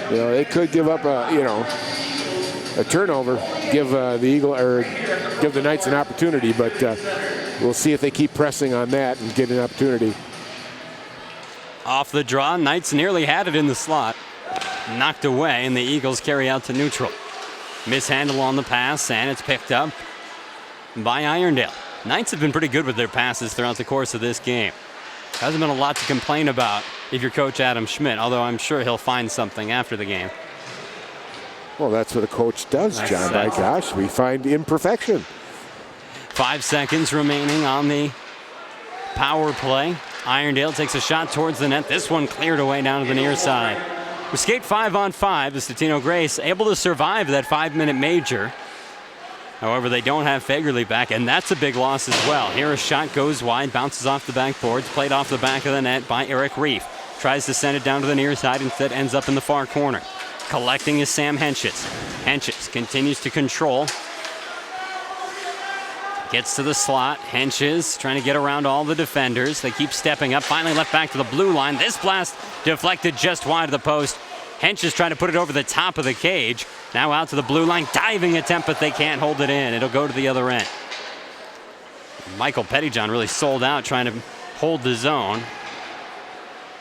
they could give up a turnover, give the Knights an opportunity, but we'll see if they keep pressing on that and get an opportunity. Off the draw, Knights nearly had it in the slot. Knocked away, and the Eagles carry out to neutral. Mishandle on the pass, and it's picked up by Irondale. Knights have been pretty good with their passes throughout the course of this game. Hasn't been a lot to complain about if you're Coach Adam Schmidt, although I'm sure he'll find something after the game. Well, that's what a coach does, John. My gosh, we find imperfection. 5 seconds remaining on the power play. Irondale takes a shot towards the net. This one cleared away down to the near side. We skate 5-on-5 as Totino-Grace able to survive that 5-minute major. However, they don't have Fagerly back, and that's a big loss as well. Here a shot goes wide, bounces off the backboards, played off the back of the net by Eric Reif. Tries to send it down to the near side, instead ends up in the far corner. Collecting is Sam Henches. Henches continues to control. Gets to the slot. Henches trying to get around all the defenders. They keep stepping up. Finally left back to the blue line. This blast deflected just wide of the post. Henches trying to put it over the top of the cage. Now out to the blue line. Diving attempt, but they can't hold it in. It'll go to the other end. Michael Pettyjohn really sold out trying to hold the zone.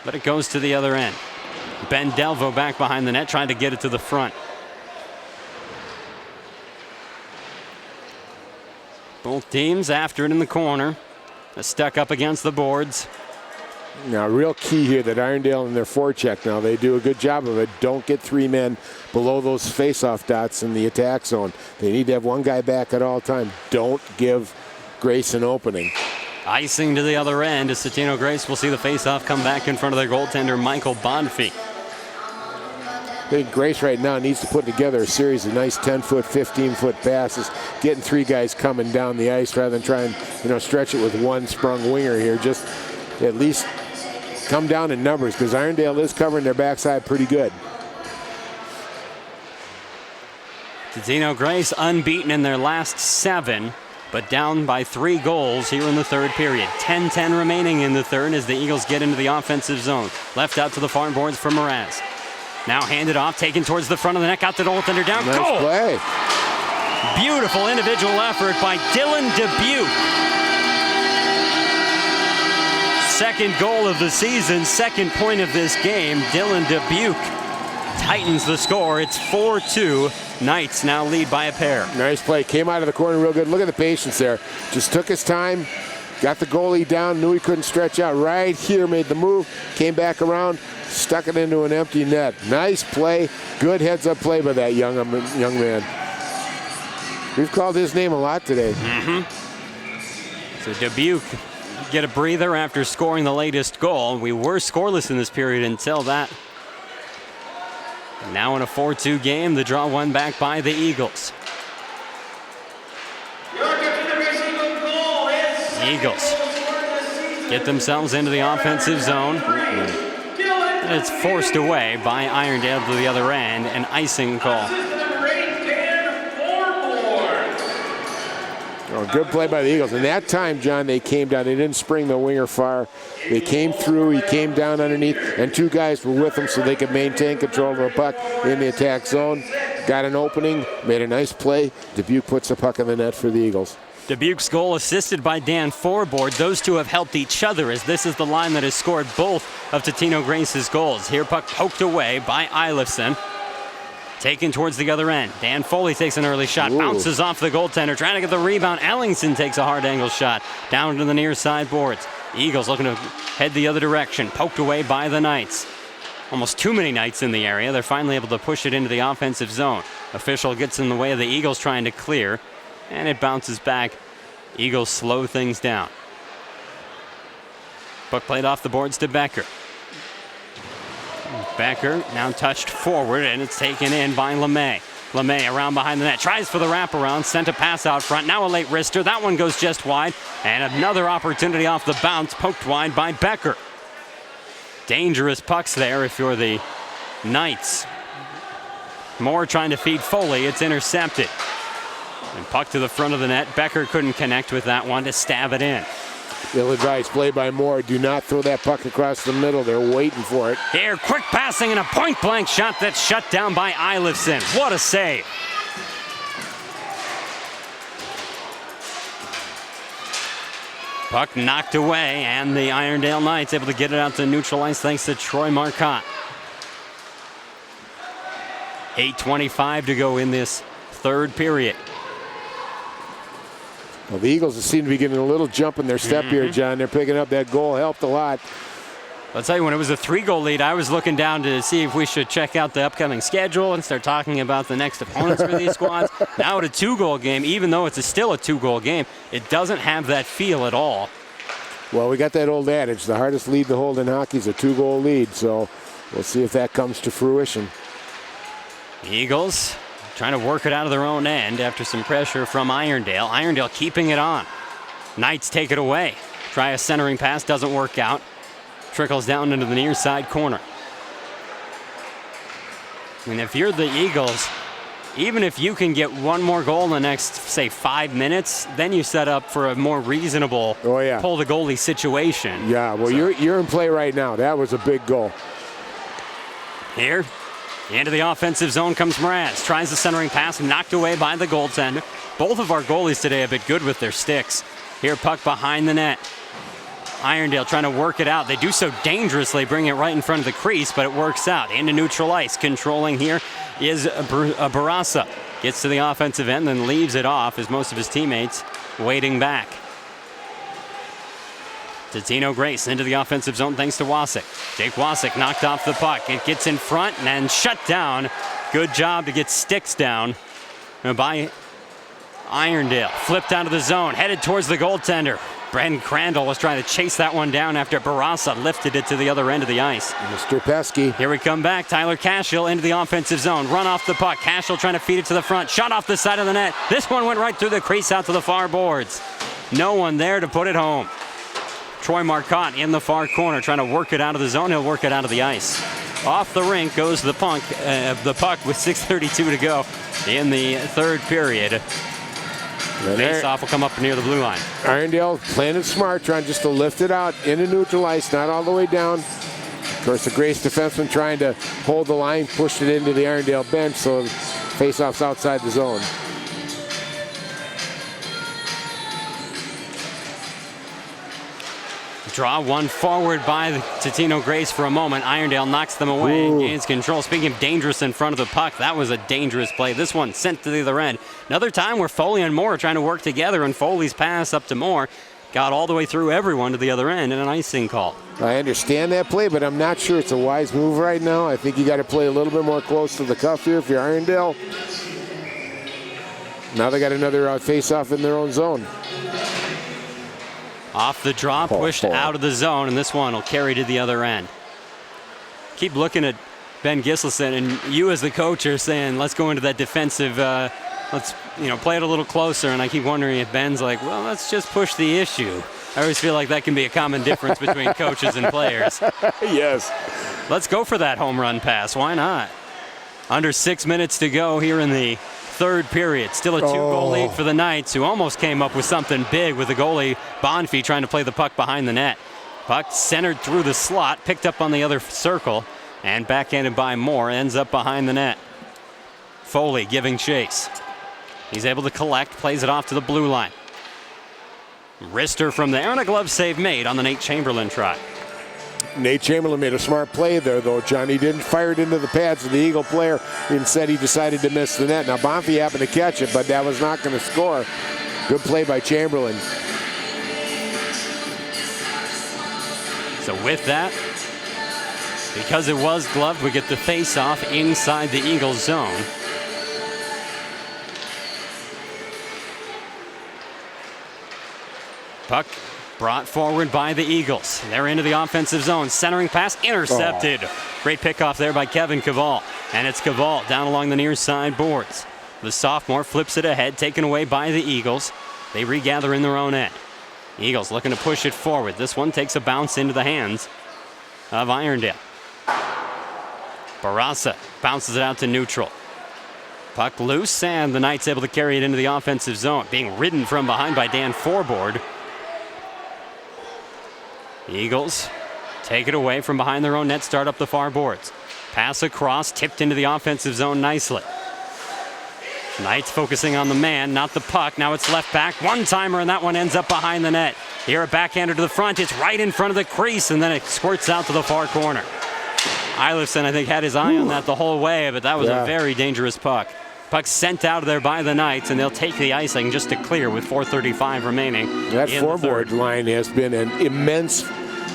But it goes to the other end. Ben Delvo back behind the net trying to get it to the front. Both teams after it in the corner. Stuck up against the boards. Now, real key here that Irondale in their forecheck now, they do a good job of it. Don't get 3 men below those face-off dots in the attack zone. They need to have 1 guy back at all time. Don't give Grace an opening. Icing to the other end as Totino-Grace will see the face-off come back in front of their goaltender, Michael Bonfie. I think Grace right now needs to put together a series of nice 10-foot, 15-foot passes, getting 3 guys coming down the ice rather than trying, stretch it with 1 sprung winger here. Just at least come down in numbers because Irondale is covering their backside pretty good. Totino-Grace unbeaten in their last 7, but down by 3 goals here in the third period. 10-10 remaining in the third as the Eagles get into the offensive zone. Left out to the far boards for Mraz. Now handed off, taken towards the front of the net, got the goaltender down. Nice goal! Play. Beautiful individual effort by Dylan Dubuque. Second goal of the season, second point of this game. Dylan Dubuque tightens the score. It's 4-2. Knights now lead by a pair. Nice play. Came out of the corner real good. Look at the patience there. Just took his time. Got the goalie down. Knew he couldn't stretch out. Right here, made the move. Came back around. Stuck it into an empty net. Nice play. Good heads-up play by that young man. We've called his name a lot today. So Dubuque get a breather after scoring the latest goal. We were scoreless in this period until that. And now in a 4-2 game, the draw won back by the Eagles. Eagles get themselves into the offensive zone. And it's forced away by Irondale to the other end. An icing call. good play by the Eagles. And that time, John, they came down. They didn't spring the winger far. They came through. He came down underneath, and two guys were with him so they could maintain control of the puck in the attack zone. Got an opening, made a nice play. Dubuque puts the puck in the net for the Eagles. Dubuque's goal assisted by Dan Forbord. Those two have helped each other, as this is the line that has scored both of Totino-Grace's goals. Here, puck poked away by Eilifson. Taken towards the other end. Dan Foley takes an early shot, bounces off the goaltender, trying to get the rebound. Ellingson takes a hard angle shot down to the near side boards. Eagles looking to head the other direction, poked away by the Knights. Almost too many Knights in the area. They're finally able to push it into the offensive zone. Official gets in the way of the Eagles trying to clear, and it bounces back. Eagles slow things down. Puck played off the boards to Becker. Becker now touched forward, and it's taken in by LeMay. LeMay around behind the net, tries for the wraparound, sent a pass out front. Now a late wrister. That one goes just wide, and another opportunity off the bounce, poked wide by Becker. Dangerous pucks there if you're the Knights. Moore trying to feed Foley. It's intercepted. And puck to the front of the net. Becker couldn't connect with that one to stab it in. Ill advice, play by Moore. Do not throw that puck across the middle. They're waiting for it. Here, quick passing and a point-blank shot that's shut down by Eilifson. What a save. Puck knocked away, and the Irondale Knights able to get it out to neutral ice thanks to Troy Marcotte. 8:25 to go in this third period. Well, the Eagles seem to be getting a little jump in their step here, John. They're picking up that goal. Helped a lot. I'll tell you, when it was a 3-goal lead, I was looking down to see if we should check out the upcoming schedule and start talking about the next opponents for these squads. Now at a 2-goal game, even though it's still a 2-goal game, it doesn't have that feel at all. Well, we got that old adage, the hardest lead to hold in hockey is a 2-goal lead, so we'll see if that comes to fruition. The Eagles trying to work it out of their own end after some pressure from Irondale. Irondale keeping it on. Knights take it away. Try a centering pass, doesn't work out. Trickles down into the near side corner. And if you're the Eagles, even if you can get one more goal in the next, say, 5 minutes, then you set up for a more reasonable pull the goalie situation. Yeah, well, you're in play right now. That was a big goal. Here, into the offensive zone comes Mraz. Tries the centering pass, knocked away by the goaltender. Both of our goalies today have been good with their sticks. Here, puck behind the net. Irondale trying to work it out. They do so dangerously, bring it right in front of the crease, but it works out. Into neutral ice. Controlling here is Barassa. Gets to the offensive end, then leaves it off as most of his teammates waiting back. Totino-Grace into the offensive zone thanks to Wasik. Jake Wasik knocked off the puck. It gets in front and then shut down. Good job to get sticks down by Irondale. Flipped out of the zone, headed towards the goaltender. Brandon Crandall was trying to chase that one down after Barassa lifted it to the other end of the ice. Mr. Pesky. Here we come back. Tyler Cashel into the offensive zone. Run off the puck. Cashel trying to feed it to the front. Shot off the side of the net. This one went right through the crease out to the far boards. No one there to put it home. Troy Marcotte in the far corner trying to work it out of the zone. He'll work it out of the ice. Off the rink goes the puck with 6:32 to go in the third period. Face-off will come up near the blue line. Irondale playing it smart, trying just to lift it out into neutral ice, not all the way down. Of course, the Grace defenseman trying to hold the line, pushed it into the Irondale bench, so face-off's outside the zone. Draw one forward by Totino-Grace for a moment. Irondale knocks them away and gains control. Speaking of dangerous in front of the puck, that was a dangerous play. This one sent to the other end. Another time where Foley and Moore are trying to work together, and Foley's pass up to Moore got all the way through everyone to the other end and an icing call. I understand that play, but I'm not sure it's a wise move right now. I think you got to play a little bit more close to the cuff here if you're Irondale. Now they got another face-off in their own zone. Off the draw, pushed out of the zone, and this one will carry to the other end. Keep looking at Ben Gislason, and you as the coach are saying, let's go into that defensive, let's play it a little closer, and I keep wondering if Ben's like, well, let's just push the issue. I always feel like that can be a common difference between coaches and players. Yes. Let's go for that home run pass. Why not? Under 6 minutes to go here in the third period. Still a 2-goal lead for the Knights, who almost came up with something big with the goalie Bonfie trying to play the puck behind the net. Puck centered through the slot, picked up on the other circle, and backhanded by Moore, ends up behind the net. Foley giving chase. He's able to collect, plays it off to the blue line. Wrister from there, and a glove save made on the Nate Chamberlain try. Nate Chamberlain made a smart play there, though, John. He didn't fire it into the pads of the Eagle player. Instead, he decided to miss the net. Now, Bonfie happened to catch it, but that was not going to score. Good play by Chamberlain. So with that, because it was gloved, we get the face-off inside the Eagles zone. Puck brought forward by the Eagles. They're into the offensive zone. Centering pass intercepted. Great pickoff there by Kevin Cavall. And it's Cavall down along the near side boards. The sophomore flips it ahead, taken away by the Eagles. They regather in their own end. Eagles looking to push it forward. This one takes a bounce into the hands of Irondale. Barassa bounces it out to neutral. Puck loose, and the Knights able to carry it into the offensive zone. Being ridden from behind by Dan Forboard. Eagles take it away from behind their own net, start up the far boards. Pass across, tipped into the offensive zone nicely. Knights focusing on the man, not the puck. Now it's left back, one-timer, and that one ends up behind the net. Here a backhander to the front, it's right in front of the crease, and then it squirts out to the far corner. Eilifson, I think, had his eye on that the whole way, but that was a very dangerous puck. Puck sent out of there by the Knights, and they'll take the icing just to clear with 4:35 remaining. That forward line has been an immense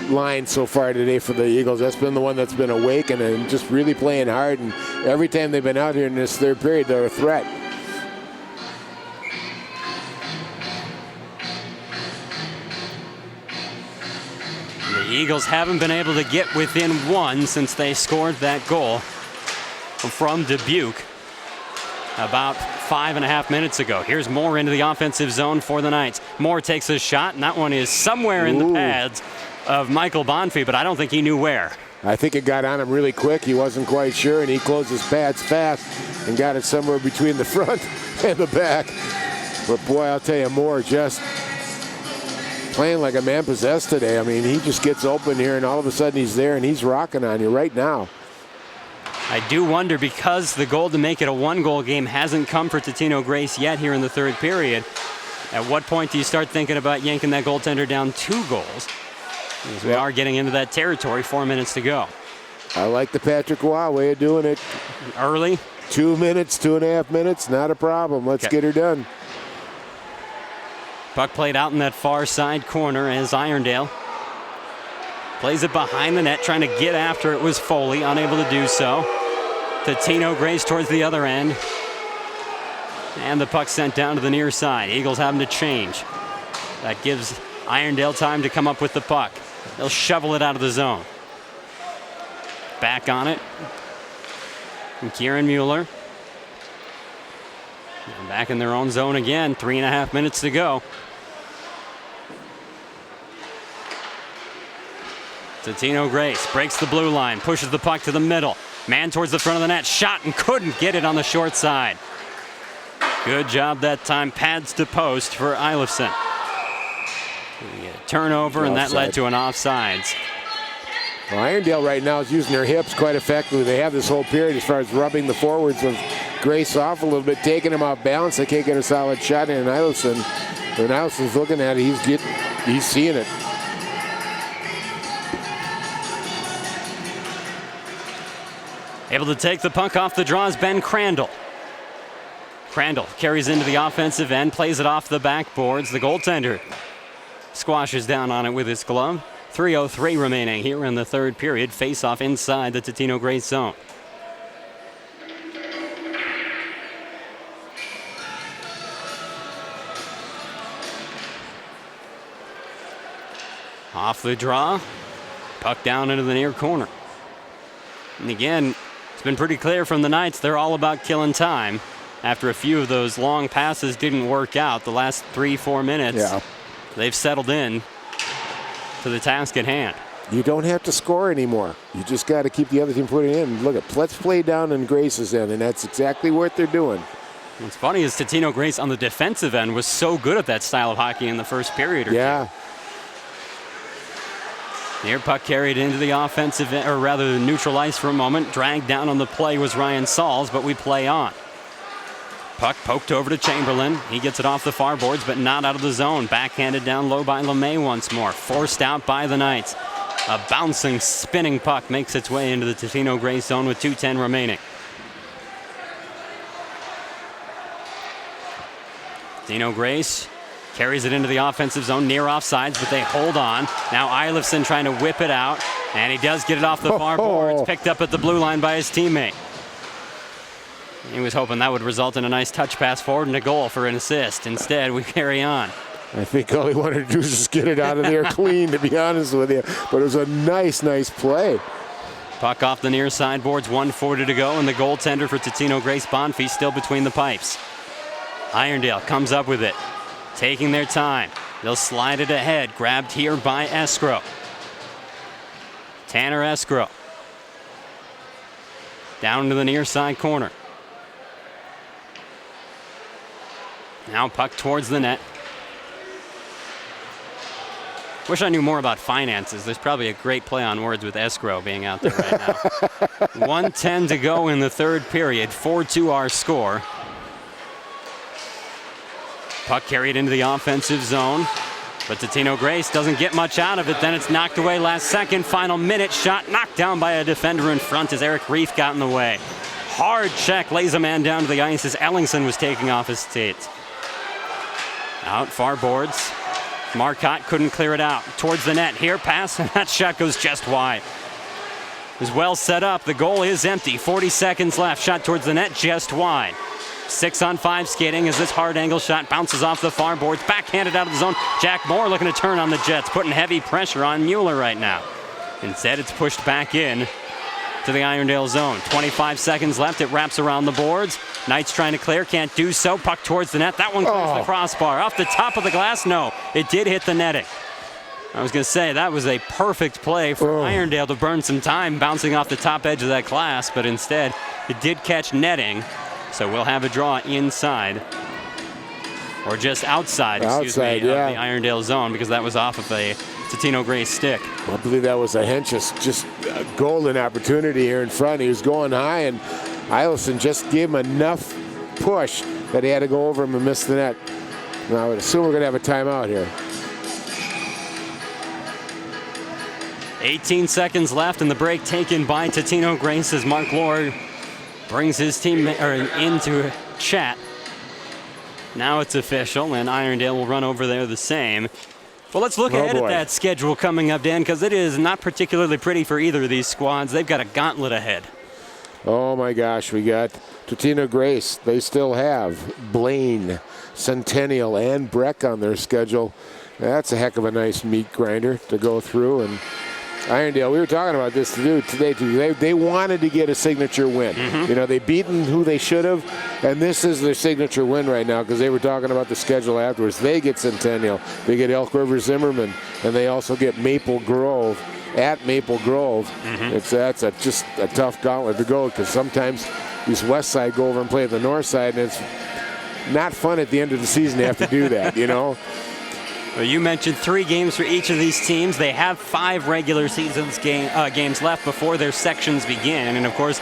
line so far today for the Eagles. That's been the one that's been awakened and just really playing hard, and every time they've been out here in this third period, they're a threat. The Eagles haven't been able to get within one since they scored that goal from Dubuque about 5.5 minutes ago. Here's Moore into the offensive zone for the Knights. Moore takes a shot, and that one is somewhere in the pads of Michael Bonfie, but I don't think he knew where. I think it got on him really quick. He wasn't quite sure, and he closed his pads fast and got it somewhere between the front and the back. But boy, I'll tell you, Moore just playing like a man possessed today. I mean, he just gets open here, and all of a sudden he's there, and he's rocking on you right now. I do wonder, because the goal to make it a one-goal game hasn't come for Totino-Grace yet here in the third period, at what point do you start thinking about yanking that goaltender down 2 goals? Because we are getting into that territory, 4 minutes to go. I like the Patrick Waugh way of doing it. Early? 2 minutes, 2.5 minutes, not a problem. Let's get her done. Puck played out in that far side corner as Irondale plays it behind the net, trying to get after it was Foley, unable to do so. Totino-Grace towards the other end. And the puck sent down to the near side. Eagles having to change. That gives Irondale time to come up with the puck. They'll shovel it out of the zone. Back on it. And Kieran Mueller. And back in their own zone again. 3.5 minutes to go. Totino-Grace breaks the blue line, pushes the puck to the middle. Man towards the front of the net, shot and couldn't get it on the short side. Good job that time, pads to post for Eilifson. Turnover, and that led to an offsides. Well, Irondale right now is using their hips quite effectively. They have this whole period as far as rubbing the forwards of Grace off a little bit, taking him off balance. They can't get a solid shot in Eilifson. When Eilifson's looking at it, he's seeing it. Able to take the puck off the draw is Ben Crandall. Crandall carries into the offensive end, plays it off the backboards. The goaltender squashes down on it with his glove. 3:03 remaining here in the third period. Face-off inside the Totino-Grace zone. Off the draw, puck down into the near corner. And again, it's been pretty clear from the Knights, they're all about killing time. After a few of those long passes didn't work out the last 3-4 minutes, they've settled in to the task at hand. You don't have to score anymore. You just got to keep the other team putting in. Look, let's play down in Grace's end, and that's exactly what they're doing. What's funny is Totino-Grace on the defensive end was so good at that style of hockey in the first period or two. Near puck carried into the offensive, or rather neutral ice for a moment. Dragged down on the play was Ryan Sauls, but we play on. Puck poked over to Chamberlain. He gets it off the far boards, but not out of the zone. Backhanded down low by LeMay once more. Forced out by the Knights. A bouncing, spinning puck makes its way into the Totino-Grace zone with 2:10 remaining. Totino-Grace carries it into the offensive zone near offsides, but they hold on. Now Eilifson trying to whip it out, and he does get it off the far boards, picked up at the blue line by his teammate. He was hoping that would result in a nice touch pass forward and a goal for an assist. Instead, we carry on. I think all he wanted to do was just get it out of there clean, to be honest with you. But it was a nice play. Puck off the near side boards, 1:40 to go, and the goaltender for Totino-Grace, Bonfie, still between the pipes. Irondale comes up with it, taking their time. They'll slide it ahead, grabbed here by Escrow. Tanner Escrow. Down to the near side corner. Now puck towards the net. Wish I knew more about finances. There's probably a great play on words with Escrow being out there right now. 1:10 to go in the third period. 4-2 our score. Puck carried into the offensive zone, but Totino-Grace doesn't get much out of it. Then it's knocked away last second. Final minute shot knocked down by a defender in front as Eric Reef got in the way. Hard check, lays a man down to the ice as Ellingson was taking off his skates. Out far boards. Marcotte couldn't clear it out. Towards the net. Here, pass, and that shot goes just wide. It was well set up. The goal is empty. 40 seconds left. Shot towards the net, just wide. 6-on-5 skating as this hard angle shot bounces off the far boards. Backhanded out of the zone. Jack Moore looking to turn on the Jets, putting heavy pressure on Mueller right now. Instead, it's pushed back in to the Irondale zone. 25 seconds left. It wraps around the boards. Knights trying to clear, can't do so. Puck towards the net. That one clears the crossbar. Off the top of the glass, no. It did hit the netting. I was going to say, that was a perfect play for Irondale to burn some time bouncing off the top edge of that glass, but instead, it did catch netting. So we'll have a draw inside, or just outside, of the Irondale zone, because that was off of a Totino-Grace stick. I believe that was a Henches, just a golden opportunity here in front. He was going high, and Eilifson just gave him enough push that he had to go over him and miss the net. Now I would assume we're going to have a timeout here. 18 seconds left, and the break taken by Totino-Grace as Mark Lord brings his team into chat. Now it's official, and Irondale will run over there the same. Well, let's look ahead at that schedule coming up, Dan, because it is not particularly pretty for either of these squads. They've got a gauntlet ahead. Oh, my gosh. We got Totino-Grace. They still have Blaine, Centennial, and Breck on their schedule. That's a heck of a nice meat grinder to go through. And Irondale, we were talking about this today too. They wanted to get a signature win. You know, they've beaten who they should have, and this is their signature win right now because they were talking about the schedule afterwards. They get Centennial, they get Elk River Zimmerman, and they also get Maple Grove at Maple Grove. That's just a tough gauntlet to go because sometimes these west side go over and play at the north side, and it's not fun at the end of the season to have to do that, you know. Well, you mentioned 3 games for each of these teams. They have 5 regular season games left before their sections begin. And, of course,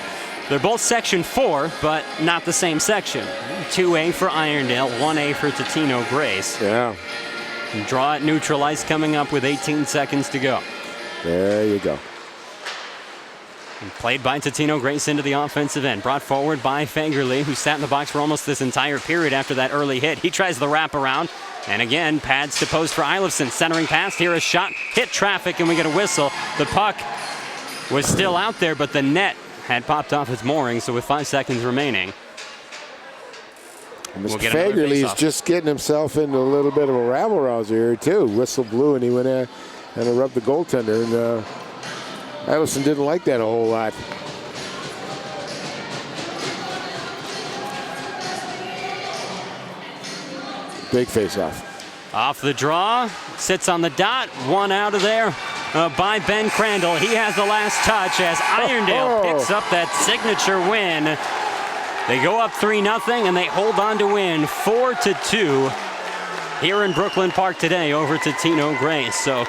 they're both Section 4, but not the same section. 2A for Irondale, 1A for Totino-Grace. Yeah. Draw at neutral ice coming up with 18 seconds to go. There you go. And played by Totino-Grace into the offensive end. Brought forward by Fagerly, who sat in the box for almost this entire period after that early hit. He tries the wraparound. And again, pads to post for Eilifson. Centering pass, here a shot, hit traffic, and we get a whistle. The puck was still out there, but the net had popped off its moorings, so with 5 seconds remaining. Mr. Fagerly's just getting himself into a little bit of a rabble-rouser here, too. Whistle blew, and he went in and rubbed the goaltender. And Eilifson didn't like that a whole lot. Big face-off. Off the draw, sits on the dot, one out of there by Ben Crandall. He has the last touch as Irondale picks up that signature win They go up 3-0, and they hold on to win 4-2 here in Brooklyn Park today over Totino-Grace. So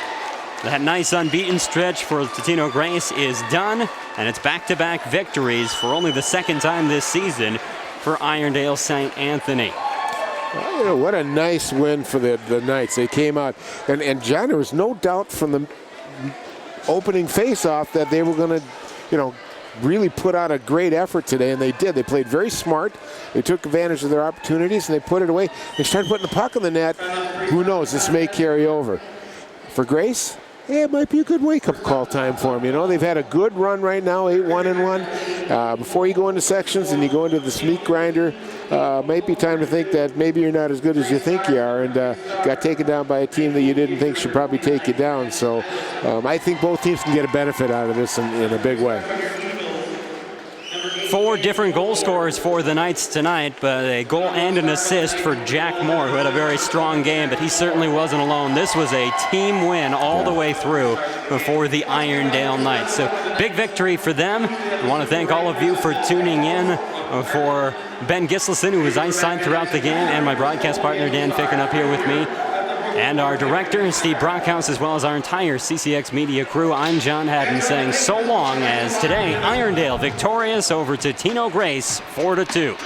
that nice unbeaten stretch for Totino-Grace is done, and it's back-to-back victories for only the second time this season for Irondale St. Anthony. Well, you know, what a nice win for the Knights. They came out, and John, there was no doubt from the opening face-off that they were going to, you know, really put out a great effort today, and they did. They played very smart. They took advantage of their opportunities, and they put it away. They started putting the puck in the net. Who knows? This may carry over. For Grace, yeah, it might be a good wake-up call time for them. You know, they've had a good run right now, 8-1-1. Before you go into sections and you go into this meat grinder, might be time to think that maybe you're not as good as you think you are, and got taken down by a team that you didn't think should probably take you down. So I think both teams can get a benefit out of this in a big way. 4 different goal scorers for the Knights tonight, but a goal and an assist for Jack Moore, who had a very strong game, but he certainly wasn't alone. This was a team win all the way through for the Irondale Knights. So big victory for them. I want to thank all of you for tuning in. For Ben Gislason, who was ice-side throughout the game, and my broadcast partner Dan Ficken up here with me, and our director, Steve Brockhouse, as well as our entire CCX Media crew. I'm John Haddon saying so long, as today, Irondale victorious over Totino-Grace 4-2.